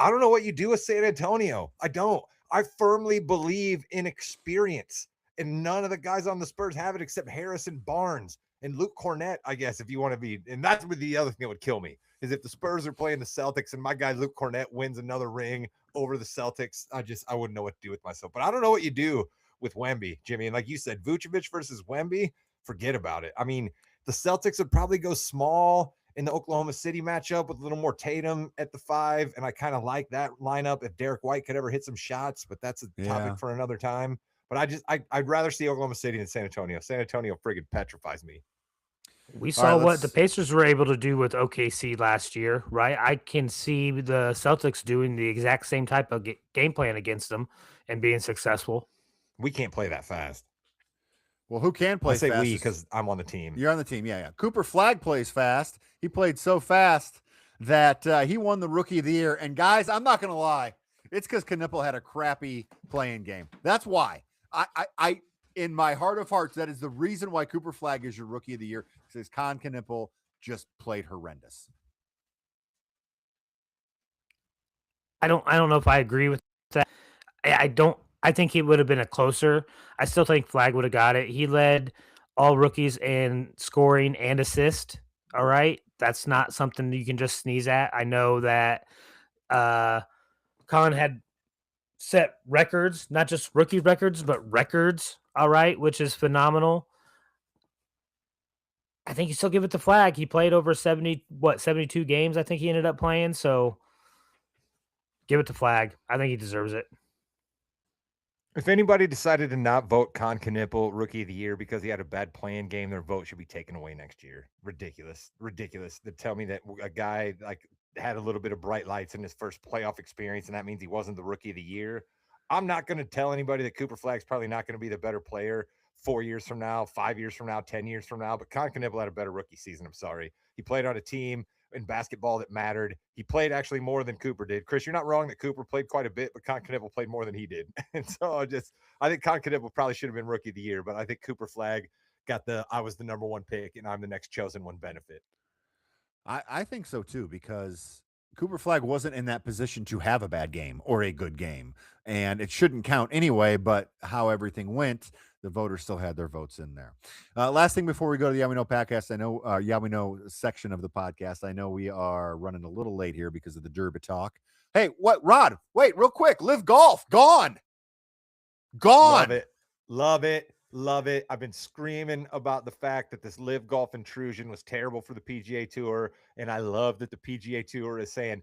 I don't know what you do with San Antonio. I don't. I firmly believe in experience, and none of the guys on the Spurs have it except Harrison Barnes and Luke Cornett, I guess, if you want to be. And that's what the other thing that would kill me is if the Spurs are playing the Celtics and my guy Luke Cornett wins another ring over the Celtics. I wouldn't know what to do with myself. But I don't know what you do with Wemby, Jimmy. And like you said, Vucevic versus Wemby, forget about it. I mean, the Celtics would probably go small in the Oklahoma City matchup with a little more Tatum at the 5. And I kind of like that lineup if Derek White could ever hit some shots, but that's a topic for another time. But I'd rather see Oklahoma City than San Antonio. San Antonio friggin' petrifies me. We saw what the Pacers were able to do with OKC last year, right? I can see the Celtics doing the exact same type of game plan against them and being successful. We can't play that fast. Well, who can play fast? I say fast? we because I'm on the team. You're on the team, yeah. Cooper Flagg plays fast. He played so fast that he won the Rookie of the Year. And guys, I'm not going to lie. It's because Knipple had a crappy playing game. That's why. I in my heart of hearts, that is the reason why Cooper Flagg is your Rookie of the Year, because Con Knipple just played horrendous. I don't know if I agree with that. I think he would have been a closer. I still think Flagg would have got it. He led all rookies in scoring and assist. All right. That's not something you can just sneeze at. I know that Con had set records, not just rookie records, but records. All right. Which is phenomenal. I think you still give it to Flagg. He played over 72 games. I think he ended up playing. So give it to Flagg. I think he deserves it. If anybody decided to not vote Con Knipple Rookie of the Year because he had a bad playing game, their vote should be taken away next year. Ridiculous. To tell me that a guy like had a little bit of bright lights in his first playoff experience, and that means he wasn't the Rookie of the Year. I'm not going to tell anybody that Cooper Flagg's probably not going to be the better player 4 years from now, 5 years from now, 10 years from now, but Con Knipple had a better rookie season. I'm sorry. He played on a team in basketball that mattered. He played actually more than Cooper did. Chris, you're not wrong that Cooper played quite a bit, but Con Knipple played more than he did. And so I think Con Knipple probably should have been Rookie of the Year, but I think Cooper Flagg got I was the number one pick and I'm the next chosen one benefit. I think so too, because Cooper Flagg wasn't in that position to have a bad game or a good game, and it shouldn't count anyway, but how everything went, the voters still had their votes in there. Last thing before we go to the Yeah We Know podcast, I know Yeah We Know section of the podcast, I know we are running a little late here because of the Derby talk. Hey, what, Rod? Wait, real quick. Live Golf, gone. Love it. I've been screaming about the fact that this Live Golf intrusion was terrible for the PGA Tour, and I love that the PGA Tour is saying,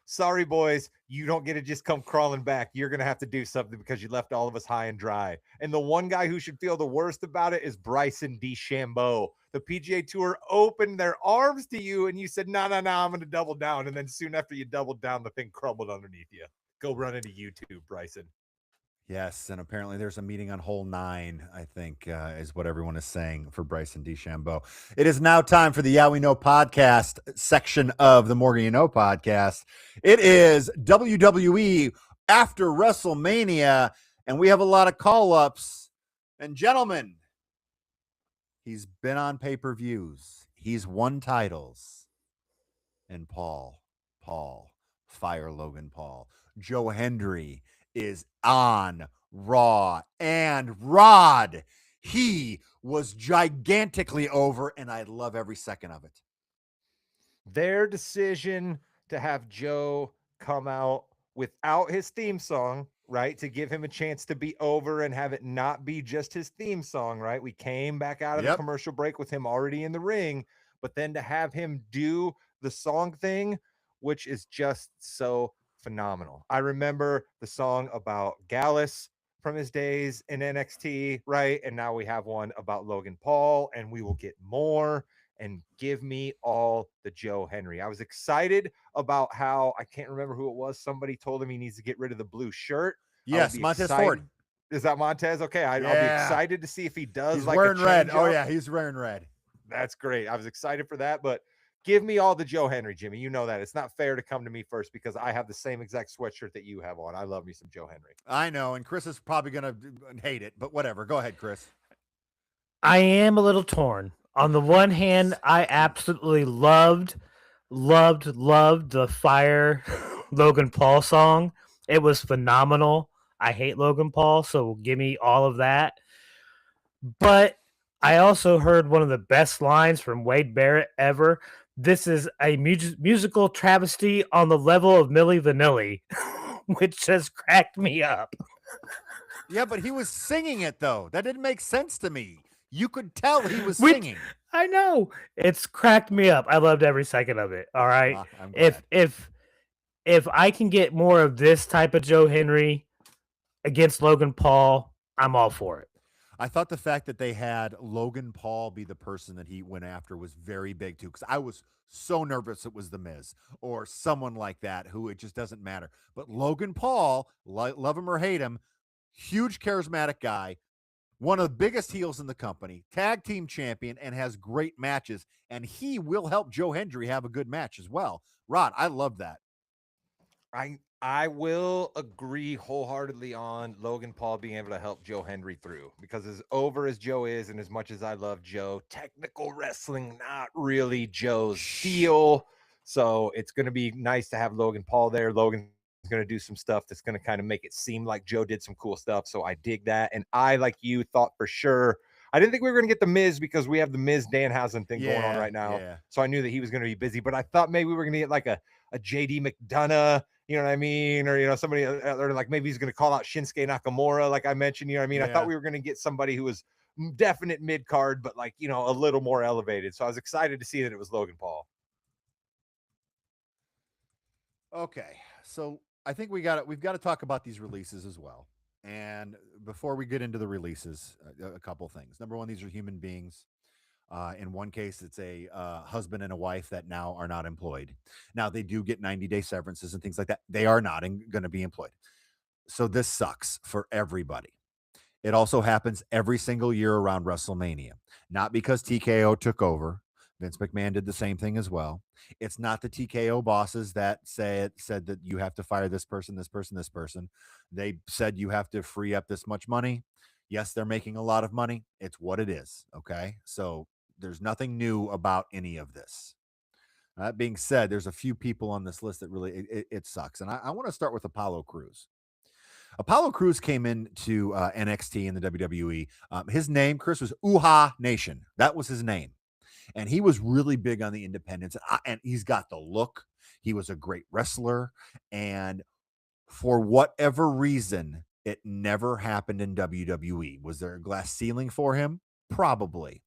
sorry, boys, you don't get to just come crawling back. You're going to have to do something because you left all of us high and dry. And the one guy who should feel the worst about it is Bryson DeChambeau. The PGA Tour opened their arms to you, and you said, no, I'm going to double down. And then soon after you doubled down, the thing crumbled underneath you. Go run into YouTube, Bryson. Yes, and apparently there's a meeting on hole 9, I think, is what everyone is saying for Bryson DeChambeau. It is now time for the Yeah We Know podcast section of the Morgan You Know podcast. It is WWE after WrestleMania, and we have a lot of call-ups. And gentlemen, he's been on pay-per-views. He's won titles. And Paul, Fire Logan Paul, Joe Hendry is on Raw, and Rod, he was gigantically over, and I love every second of it. Their decision to have Joe come out without his theme song, right? To give him a chance to be over and have it not be just his theme song, right? We came back out of the Yep. commercial break with him already in the ring, but then to have him do the song thing, which is just so phenomenal. I remember the song about Gallus from his days in NXT, right? And now we have one about Logan Paul, and we will get more. And give me all the Joe Henry. I was excited about how, I can't remember who it was. Somebody told him he needs to get rid of the blue shirt. Yes, Montez Ford. Is that Montez? Okay, I'll be excited to see if he does. He's like wearing a red. change Oh up. yeah, he's wearing red. That's great. I was excited for that, but give me all the Joe Henry, Jimmy. You know that. It's not fair to come to me first because I have the same exact sweatshirt that you have on. I love me some Joe Henry. I know, and Chris is probably going to hate it, but whatever. Go ahead, Chris. I am a little torn. On the one hand, I absolutely loved the Fire Logan Paul song. It was phenomenal. I hate Logan Paul, so give me all of that. But I also heard one of the best lines from Wade Barrett ever. This is a musical travesty on the level of Milli Vanilli, which just cracked me up. Yeah, but he was singing it, though. That didn't make sense to me. You could tell he was singing. I know. It's cracked me up. I loved every second of it. All right. I'm glad. If I can get more of this type of Joe Henry against Logan Paul, I'm all for it. I thought the fact that they had Logan Paul be the person that he went after was very big, too, because I was so nervous it was The Miz or someone like that who it just doesn't matter. But Logan Paul, love him or hate him, huge charismatic guy, one of the biggest heels in the company, tag team champion, and has great matches, and he will help Joe Hendry have a good match as well. Rod, I love that. I will agree wholeheartedly on Logan Paul being able to help Joe Henry through, because as over as Joe is and as much as I love Joe, technical wrestling, not really Joe's deal. So it's going to be nice to have Logan Paul there. Logan's going to do some stuff that's going to kind of make it seem like Joe did some cool stuff. So I dig that. And I, like you, thought for sure. I didn't think we were going to get the Miz because we have the Miz Danhausen thing going on right now. Yeah. So I knew that he was going to be busy, but I thought maybe we were going to get like a JD McDonough, you know what I mean? Or, you know, somebody, or like maybe he's going to call out Shinsuke Nakamura, like I mentioned, you know what I mean? Yeah. I thought we were going to get somebody who was definite mid card, but like, you know, a little more elevated. So I was excited to see that it was Logan Paul. Okay. So I think we've got to talk about these releases as well. And before we get into the releases, a couple things. Number one, these are human beings. In one case, it's a husband and a wife that now are not employed. Now, they do get 90-day severances and things like that. They are not going to be employed. So this sucks for everybody. It also happens every single year around WrestleMania. Not because TKO took over. Vince McMahon did the same thing as well. It's not the TKO bosses that said that you have to fire this person, this person, this person. They said you have to free up this much money. Yes, they're making a lot of money. It's what it is, okay? So there's nothing new about any of this. That being said, there's a few people on this list that really, it sucks. And I want to start with Apollo Crews. Apollo Crews came into NXT in the WWE. His name, Chris, was Uhaa Nation. That was his name. And he was really big on the independents. And he's got the look. He was a great wrestler. And for whatever reason, it never happened in WWE. Was there a glass ceiling for him? Probably.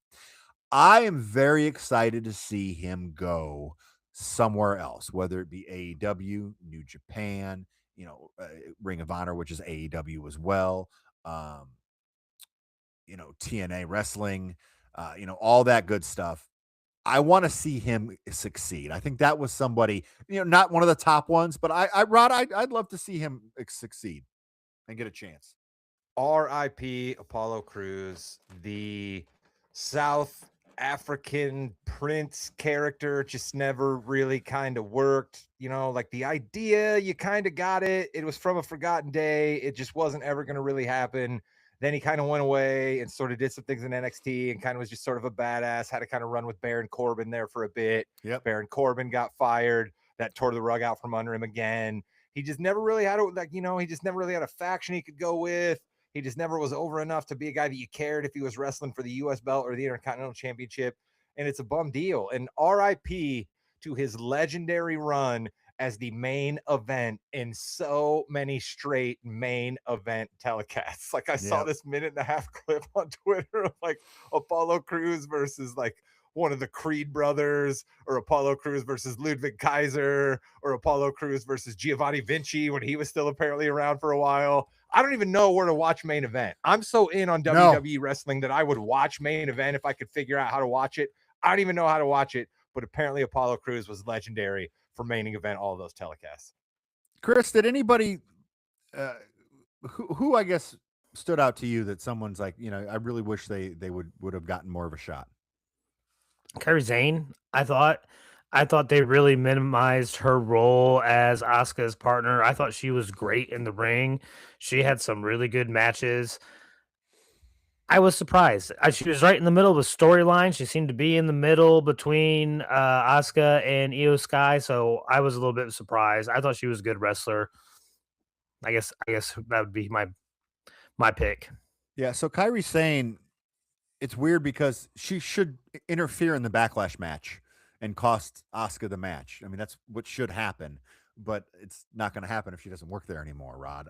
I am very excited to see him go somewhere else, whether it be AEW, New Japan, you know, Ring of Honor, which is AEW as well, you know, TNA Wrestling, you know, all that good stuff. I want to see him succeed. I think that was somebody, you know, not one of the top ones, but Rod, I'd love to see him succeed and get a chance. R.I.P. Apollo Crews, the South African prince character just never really kind of worked. You know, like the idea, you kind of got it. It was from a forgotten day. It just wasn't ever going to really happen. Then he kind of went away and sort of did some things in NXT and kind of was just sort of a badass, had to kind of run with Baron Corbin there for a bit. Yep. Baron Corbin got fired. That tore the rug out from under him again. He just never really had he just never really had a faction he could go with. He just never was over enough to be a guy that you cared if he was wrestling for the US belt or the Intercontinental Championship. And it's a bum deal. And RIP to his legendary run as the main event in so many straight main event telecasts. Like I saw this 1.5-minute clip on Twitter of like Apollo Crews versus like one of the Creed brothers, or Apollo Crews versus Ludwig Kaiser, or Apollo Crews versus Giovanni Vinci when he was still apparently around for a while. I don't even know where to watch main event. I'm so in on WWE wrestling that I would watch main event if I could figure out how to watch it. I don't even know how to watch it, but apparently Apollo Crews was legendary for main event all of those telecasts. Chris, did anybody who I guess stood out to you that someone's like, I really wish they would have gotten more of a shot? Kairi Sane, I thought they really minimized her role as Asuka's partner. I thought she was great in the ring. She had some really good matches. I was surprised. She was right in the middle of the storyline. She seemed to be in the middle between Asuka and Io Sky, so I was a little bit surprised. I thought she was a good wrestler. I guess that would be my pick. Yeah, so Kairi Sane, it's weird because she should interfere in the Backlash match and cost Asuka the match. I mean, that's what should happen, but it's not going to happen if she doesn't work there anymore, Rod.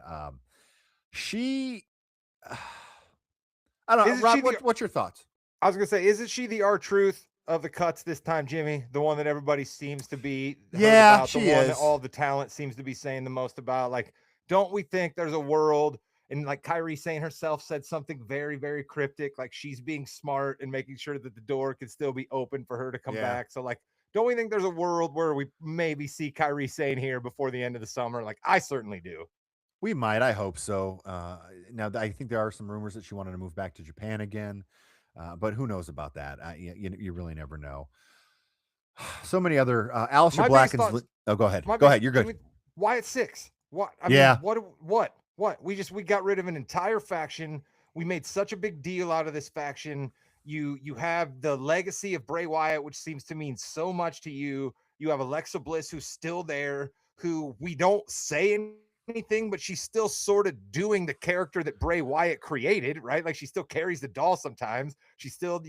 I don't know, Rod, what's your thoughts? I was going to say, isn't she the R-Truth of the cuts this time, Jimmy? The one that everybody seems to be about, the one that all the talent seems to be saying the most about. Like, don't we think there's a world, and like Kairi Sane herself said something very, very cryptic, like she's being smart and making sure that the door can still be open for her to come back. So like, don't we think there's a world where we maybe see Kairi Sane here before the end of the summer? Like, I certainly do. We might. I hope so. Now, I think there are some rumors that she wanted to move back to Japan again, but who knows about that? You really never know. So many other Aleister Black and go ahead. Go ahead. You're good. Wyatt 6. What? I mean, what? We got rid of an entire faction. We made such a big deal out of this faction. You have the legacy of Bray Wyatt, which seems to mean so much to you. You have Alexa Bliss, who's still there, who we don't say anything, but she's still sort of doing the character that Bray Wyatt created, right? Like she still carries the doll sometimes. She's still,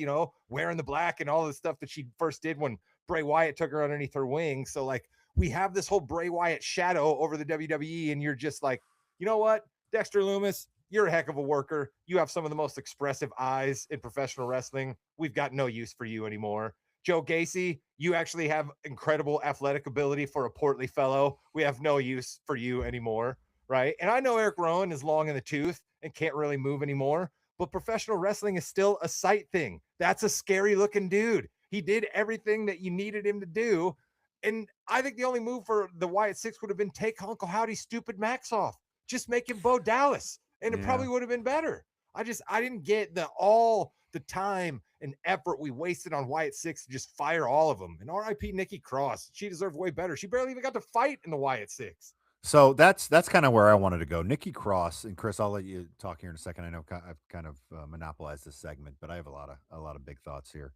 wearing the black and all the stuff that she first did when Bray Wyatt took her underneath her wing. So like we have this whole Bray Wyatt shadow over the WWE, and you're just like, you know what, Dexter Lumis, you're a heck of a worker. You have some of the most expressive eyes in professional wrestling. We've got no use for you anymore. Joe Gacy, you actually have incredible athletic ability for a portly fellow. We have no use for you anymore, right? And I know Eric Rowan is long in the tooth and can't really move anymore, but professional wrestling is still a sight thing. That's a scary looking dude. He did everything that you needed him to do. And I think the only move for the Wyatt 6 would have been take Uncle Howdy's stupid Max off. Just make him Bo Dallas, and it probably would have been better. I didn't get all the time and effort we wasted on Wyatt 6 to just fire all of them. And RIP Nikki Cross. She deserved way better. She barely even got to fight in the Wyatt 6. So that's kind of where I wanted to go. Nikki Cross, and Chris, I'll let you talk here in a second. I know I've kind of monopolized this segment, but I have a lot of big thoughts here.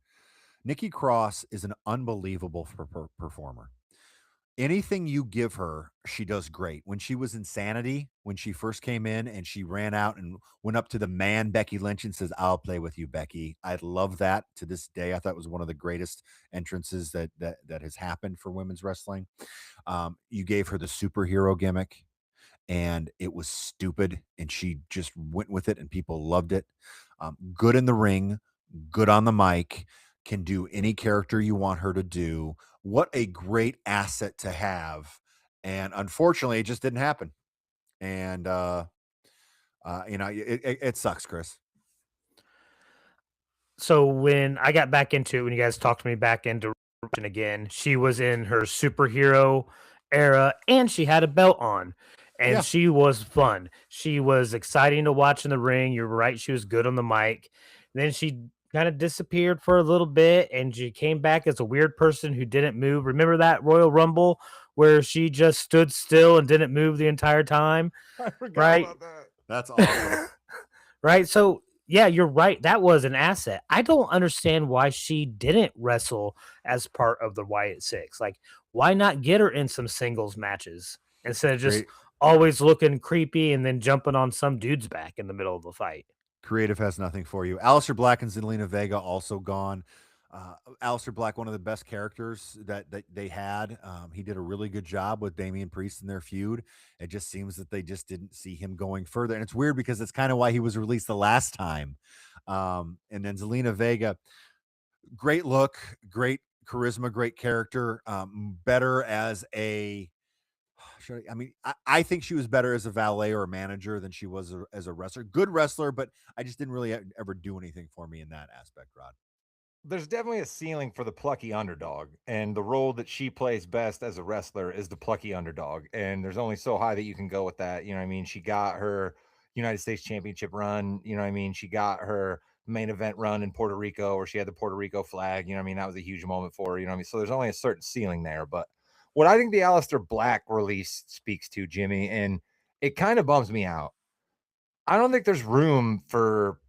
Nikki Cross is an unbelievable performer. Anything you give her, she does great. When she was Insanity, when she first came in and she ran out and went up to the man, Becky Lynch, and says, "I'll play with you, Becky." I love that to this day. I thought it was one of the greatest entrances that has happened for women's wrestling. You gave her the superhero gimmick, and it was stupid, and she just went with it, and people loved it. Good in the ring, good on the mic, can do any character you want her to do. What a great asset to have. And unfortunately, it just didn't happen. And, it sucks, Chris. So when I got back into it, when you guys talked me back into again, she was in her superhero era and she had a belt on. And she was fun. She was exciting to watch in the ring. You're right. She was good on the mic. Then she kind of disappeared for a little bit, and she came back as a weird person who didn't move. Remember that Royal Rumble where she just stood still and didn't move the entire time? I forgot about that. That's awesome. Right? So, yeah, you're right. That was an asset. I don't understand why she didn't wrestle as part of the Wyatt 6. Like, why not get her in some singles matches instead of just always looking creepy and then jumping on some dude's back in the middle of the fight? Creative has nothing for you. Aleister Black and Zelina Vega also gone. Aleister Black, one of the best characters that they had. He did a really good job with Damian Priest in their feud. It just seems that they just didn't see him going further. And it's weird because it's kind of why he was released the last time. And then Zelina Vega, great look, great charisma, great character, better as a I think she was better as a valet or a manager than she was as a wrestler. Good wrestler, but I just didn't really ever do anything for me in that aspect, Rod. There's definitely a ceiling for the plucky underdog, and the role that she plays best as a wrestler is the plucky underdog. And there's only so high that you can go with that. You know what I mean? She got her United States Championship run. You know what I mean? She got her main event run in Puerto Rico, where she had the Puerto Rico flag. You know what I mean? That was a huge moment for her. You know what I mean? So there's only a certain ceiling there. But what I think the Aleister Black release speaks to, Jimmy, and it kind of bums me out. I don't think there's room for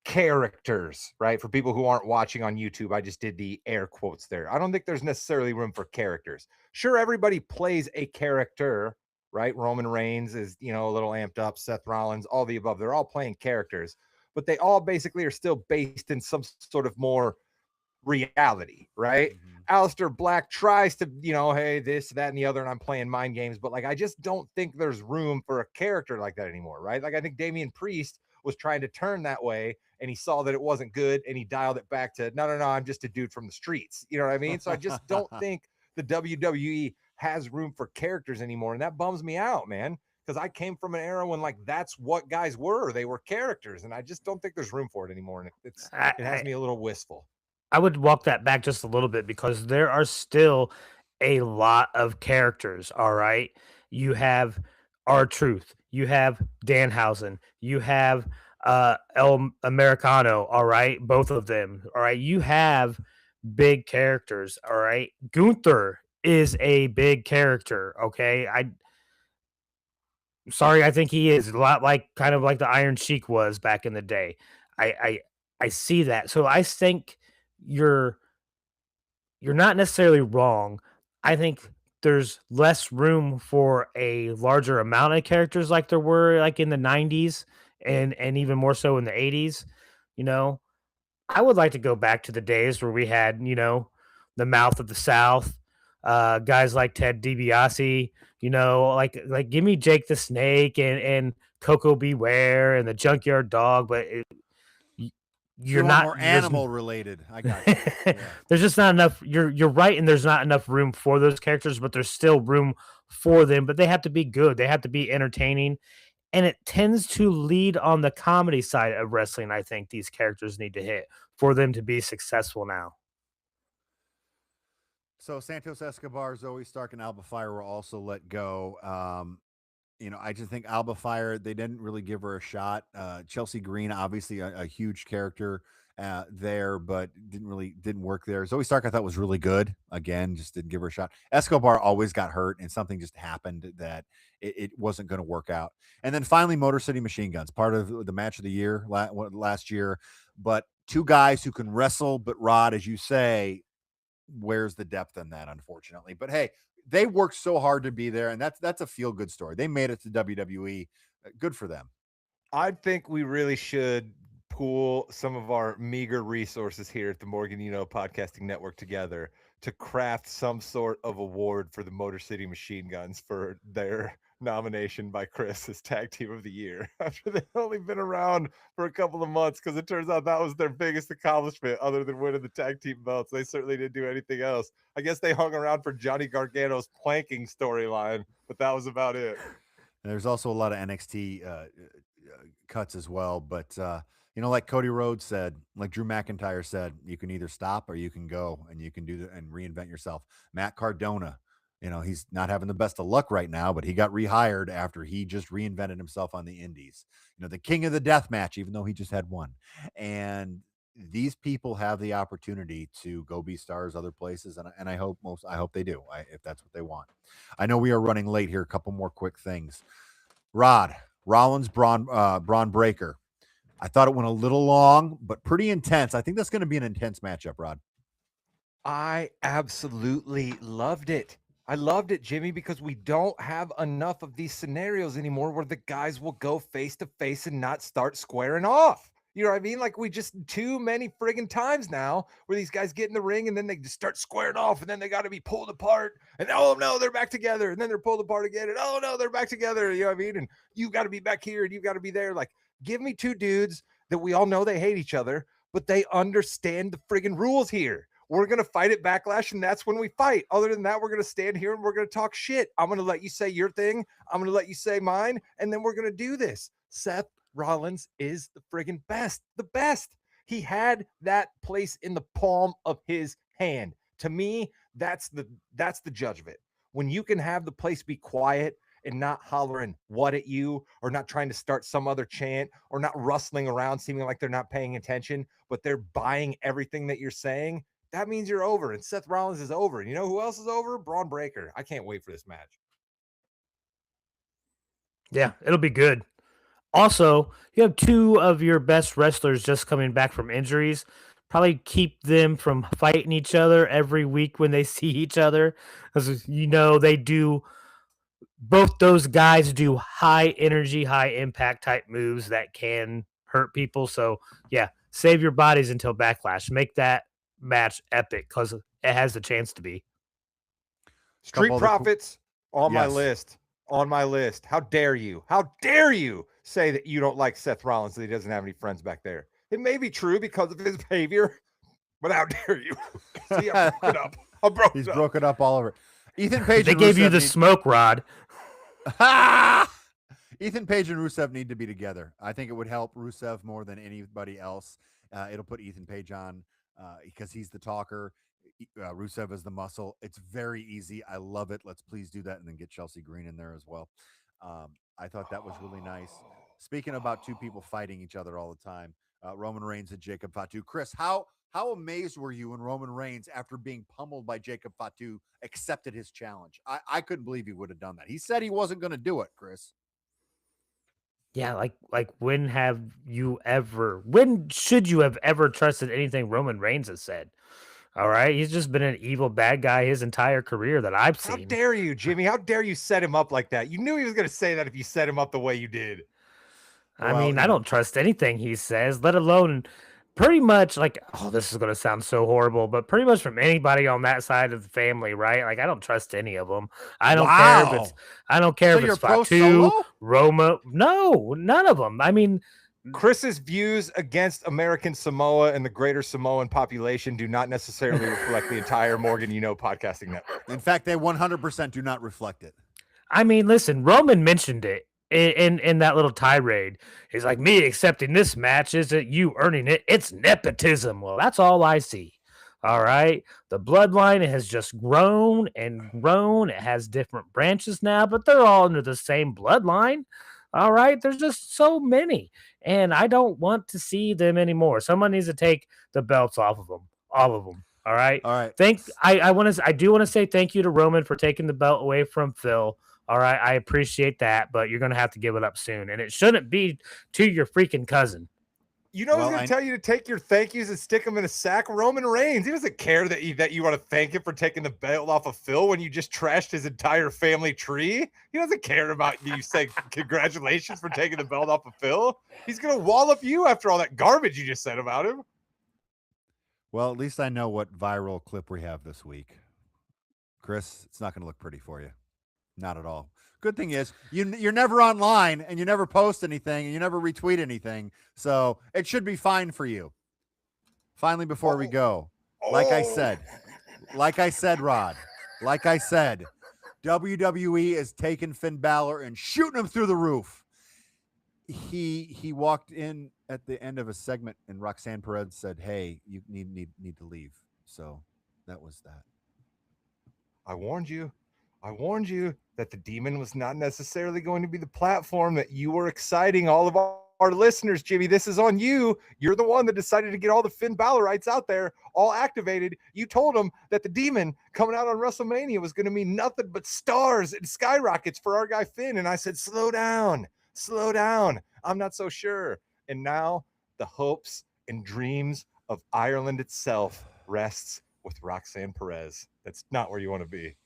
characters, right? For people who aren't watching on YouTube, I just did the air quotes there. I don't think there's necessarily room for characters. Sure, everybody plays a character, right? Roman Reigns is, a little amped up, Seth Rollins, all the above. They're all playing characters, but they all basically are still based in some sort of more reality, right? Aleister Black tries to, hey, this, that, and the other, and I'm playing mind games, but I just don't think there's room for a character like that anymore, right? I think Damian Priest was trying to turn that way, and he saw that it wasn't good, and he dialed it back to, no, I'm just a dude from the streets. You know what I mean? So I just don't think the WWE has room for characters anymore, and that bums me out, man, because I came from an era when that's what guys were. They were characters, and I just don't think there's room for it anymore, and it has me a little wistful. I would walk that back just a little bit because there are still a lot of characters. All right. You have R-Truth, you have Danhausen, you have El Americano. All right. Both of them. All right. You have big characters. All right. Gunther is a big character. Okay. I think he is a lot kind of like the Iron Sheik was back in the day. I I, I see that. So I think you're you're not necessarily wrong. I think there's less room for a larger amount of characters like there were like in the 90s and even more so in the 80s. You know, I would like to go back to the days where we had, the mouth of the South, guys like Ted DiBiase, like give me Jake the Snake and Coco Beware and the Junkyard Dog, but you're want not more animal related. I got you. Yeah. There's just not enough. You're right, and there's not enough room for those characters, but there's still room for them. But they have to be good. They have to be entertaining, and it tends to lead on the comedy side of wrestling. I think these characters need to hit for them to be successful now. So Santos Escobar, Zoe Stark, and Alba Fire were also let go. I just think Alba Fire, they didn't really give her a shot. Chelsea Green, obviously a huge character there, but didn't work there. Zoe Stark, I thought was really good. Again, just didn't give her a shot. Escobar always got hurt, and something just happened that it wasn't going to work out. And then finally, Motor City Machine Guns, part of the match of the year last year. But two guys who can wrestle, but Rod, as you say, where's the depth in that, unfortunately? But hey, they worked so hard to be there, and that's a feel-good story. They made it to WWE. Good for them. I think we really should pool some of our meager resources here at the Morgan Podcasting Network together to craft some sort of award for the Motor City Machine Guns for their nomination by Chris as Tag Team of the Year after they've only been around for a couple of months, because it turns out that was their biggest accomplishment other than winning the tag team belts. They certainly didn't do anything else. I guess they hung around for Johnny Gargano's planking storyline, but that was about it. And there's also a lot of NXT cuts as well, but like Cody Rhodes said, like Drew McIntyre said, you can either stop or you can go, and you can do that and reinvent yourself. Matt Cardona, he's not having the best of luck right now, but he got rehired after he just reinvented himself on the indies. The king of the death match, even though he just had one. And these people have the opportunity to go be stars other places, and I hope they do, if that's what they want. I know we are running late here. A couple more quick things. Rod, Rollins, Braun Breaker. I thought it went a little long, but pretty intense. I think that's going to be an intense matchup, Rod. I absolutely loved it. I loved it, Jimmy, because we don't have enough of these scenarios anymore where the guys will go face to face and not start squaring off. You know what I mean? Like we just too many friggin' times now where these guys get in the ring and then they just start squaring off and then they got to be pulled apart and oh no, they're back together and then they're pulled apart again and oh no, they're back together. You know what I mean? And you got to be back here and you got to be there. Like give me two dudes that we all know they hate each other, but they understand the friggin' rules here. We're going to fight at Backlash, and that's when we fight. Other than that, we're going to stand here and we're going to talk shit. I'm going to let you say your thing. I'm going to let you say mine, and then we're going to do this. Seth Rollins is the friggin' best, the best. He had that place in the palm of his hand. To me, that's the judge of it. When you can have the place be quiet and not hollering what at you or not trying to start some other chant or not rustling around seeming like they're not paying attention, but they're buying everything that you're saying, that means you're over. And Seth Rollins is over. And you know who else is over? Braun Breaker. I can't wait for this match. Yeah, it'll be good. Also, you have two of your best wrestlers just coming back from injuries. Probably keep them from fighting each other every week when they see each other. Because, you know, they do, both those guys do high energy, high impact type moves that can hurt people. So, yeah, save your bodies until Backlash. Make that match epic because it has the chance to be. Street Profits on my Yes. list. On my list. How dare you? How dare you say that you don't like Seth Rollins, that he doesn't have any friends back there? It may be true because of his behavior, but how dare you? See, I broke it up. He's broken up all over. Ethan Page. They and gave you Rusev the smoke rod. Ethan Page and Rusev need to be together. I think it would help Rusev more than anybody else. It'll put Ethan Page on because he's the talker. Rusev is the muscle. It's very easy. I love it. Let's please do that and then get Chelsea Green in there as well. I thought that was really nice. Speaking about two people fighting each other all the time, Roman Reigns and Jacob Fatu. Chris, how amazed were you when Roman Reigns, after being pummeled by Jacob Fatu, accepted his challenge? I couldn't believe he would have done that. He said he wasn't going to do it, Chris. Yeah, like when should you have ever trusted anything Roman Reigns has said? All right. He's just been an evil bad guy his entire career that I've How seen. dare you, Jimmy? How dare you set him up like that? You knew he was going to say that if you set him up the way you did. I mean, I don't trust anything he says, let alone pretty much like, oh, this is going to sound so horrible, but pretty much from anybody on that side of the family, right? Like, I don't trust any of them. I don't care if it's Fatu, Roma. No, none of them. I mean, Chris's views against American Samoa and the greater Samoan population do not necessarily reflect the entire Morgan podcasting network. In fact, they 100% do not reflect it. I mean, listen, Roman mentioned it in that little tirade. He's like, me accepting this match isn't you earning it. It's nepotism. Well, that's all I see. All right. The bloodline has just grown and grown. It has different branches now, but they're all under the same bloodline. All right. There's just so many. And I don't want to see them anymore. Someone needs to take the belts off of them. All of them. All right. All right. I do want to say thank you to Roman for taking the belt away from Phil. All right. I appreciate that, but you're going to have to give it up soon. And it shouldn't be to your freaking cousin. You know who's going to tell you to take your thank yous and stick them in a sack? Roman Reigns. He doesn't care that you want to thank him for taking the belt off of Phil when you just trashed his entire family tree. He doesn't care about you saying congratulations for taking the belt off of Phil. He's going to wallop you after all that garbage you just said about him. Well, at least I know what viral clip we have this week. Chris, it's not going to look pretty for you. Not at all. Good thing is you're never online and you never post anything and you never retweet anything. So it should be fine for you. Finally, before we go, like I said, Rod, like I said, WWE is taking Finn Balor and shooting him through the roof. He walked in at the end of a segment and Roxanne Perez said, hey, you need to leave. So that was that. I warned you that the Demon was not necessarily going to be the platform that you were exciting all of our listeners, Jimmy. This is on you. You're the one that decided to get all the Finn Balorites out there, all activated. You told them that the Demon coming out on WrestleMania was going to mean nothing but stars and skyrockets for our guy Finn. And I said, slow down. I'm not so sure. And now the hopes and dreams of Ireland itself rests with Roxanne Perez. That's not where you want to be.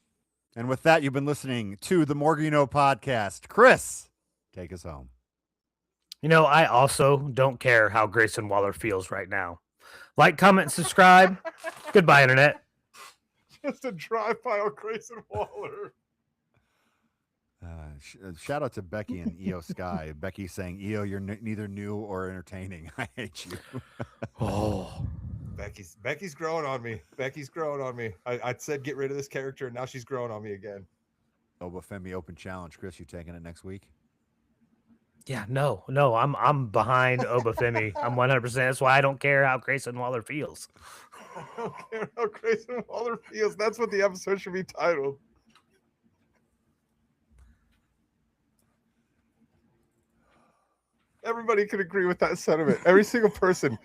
And with that, you've been listening to the Morgan podcast. Chris, take us home. I also don't care how Grayson Waller feels right now. Like, comment, and subscribe. Goodbye, Internet. Just a drive-by on Grayson Waller. Shout out to Becky and EO Sky. Becky saying, EO, you're neither new or entertaining. I hate you. Oh, Becky's growing on me. Becky's growing on me. I said get rid of this character, and now she's growing on me again. Obafemi Open Challenge. Chris, you taking it next week? yeah, no, I'm behind Obafemi. I'm 100%. That's why I don't care how Grayson Waller feels. I don't care how Grayson Waller feels. That's what the episode should be titled. Everybody can agree with that sentiment. Every single person.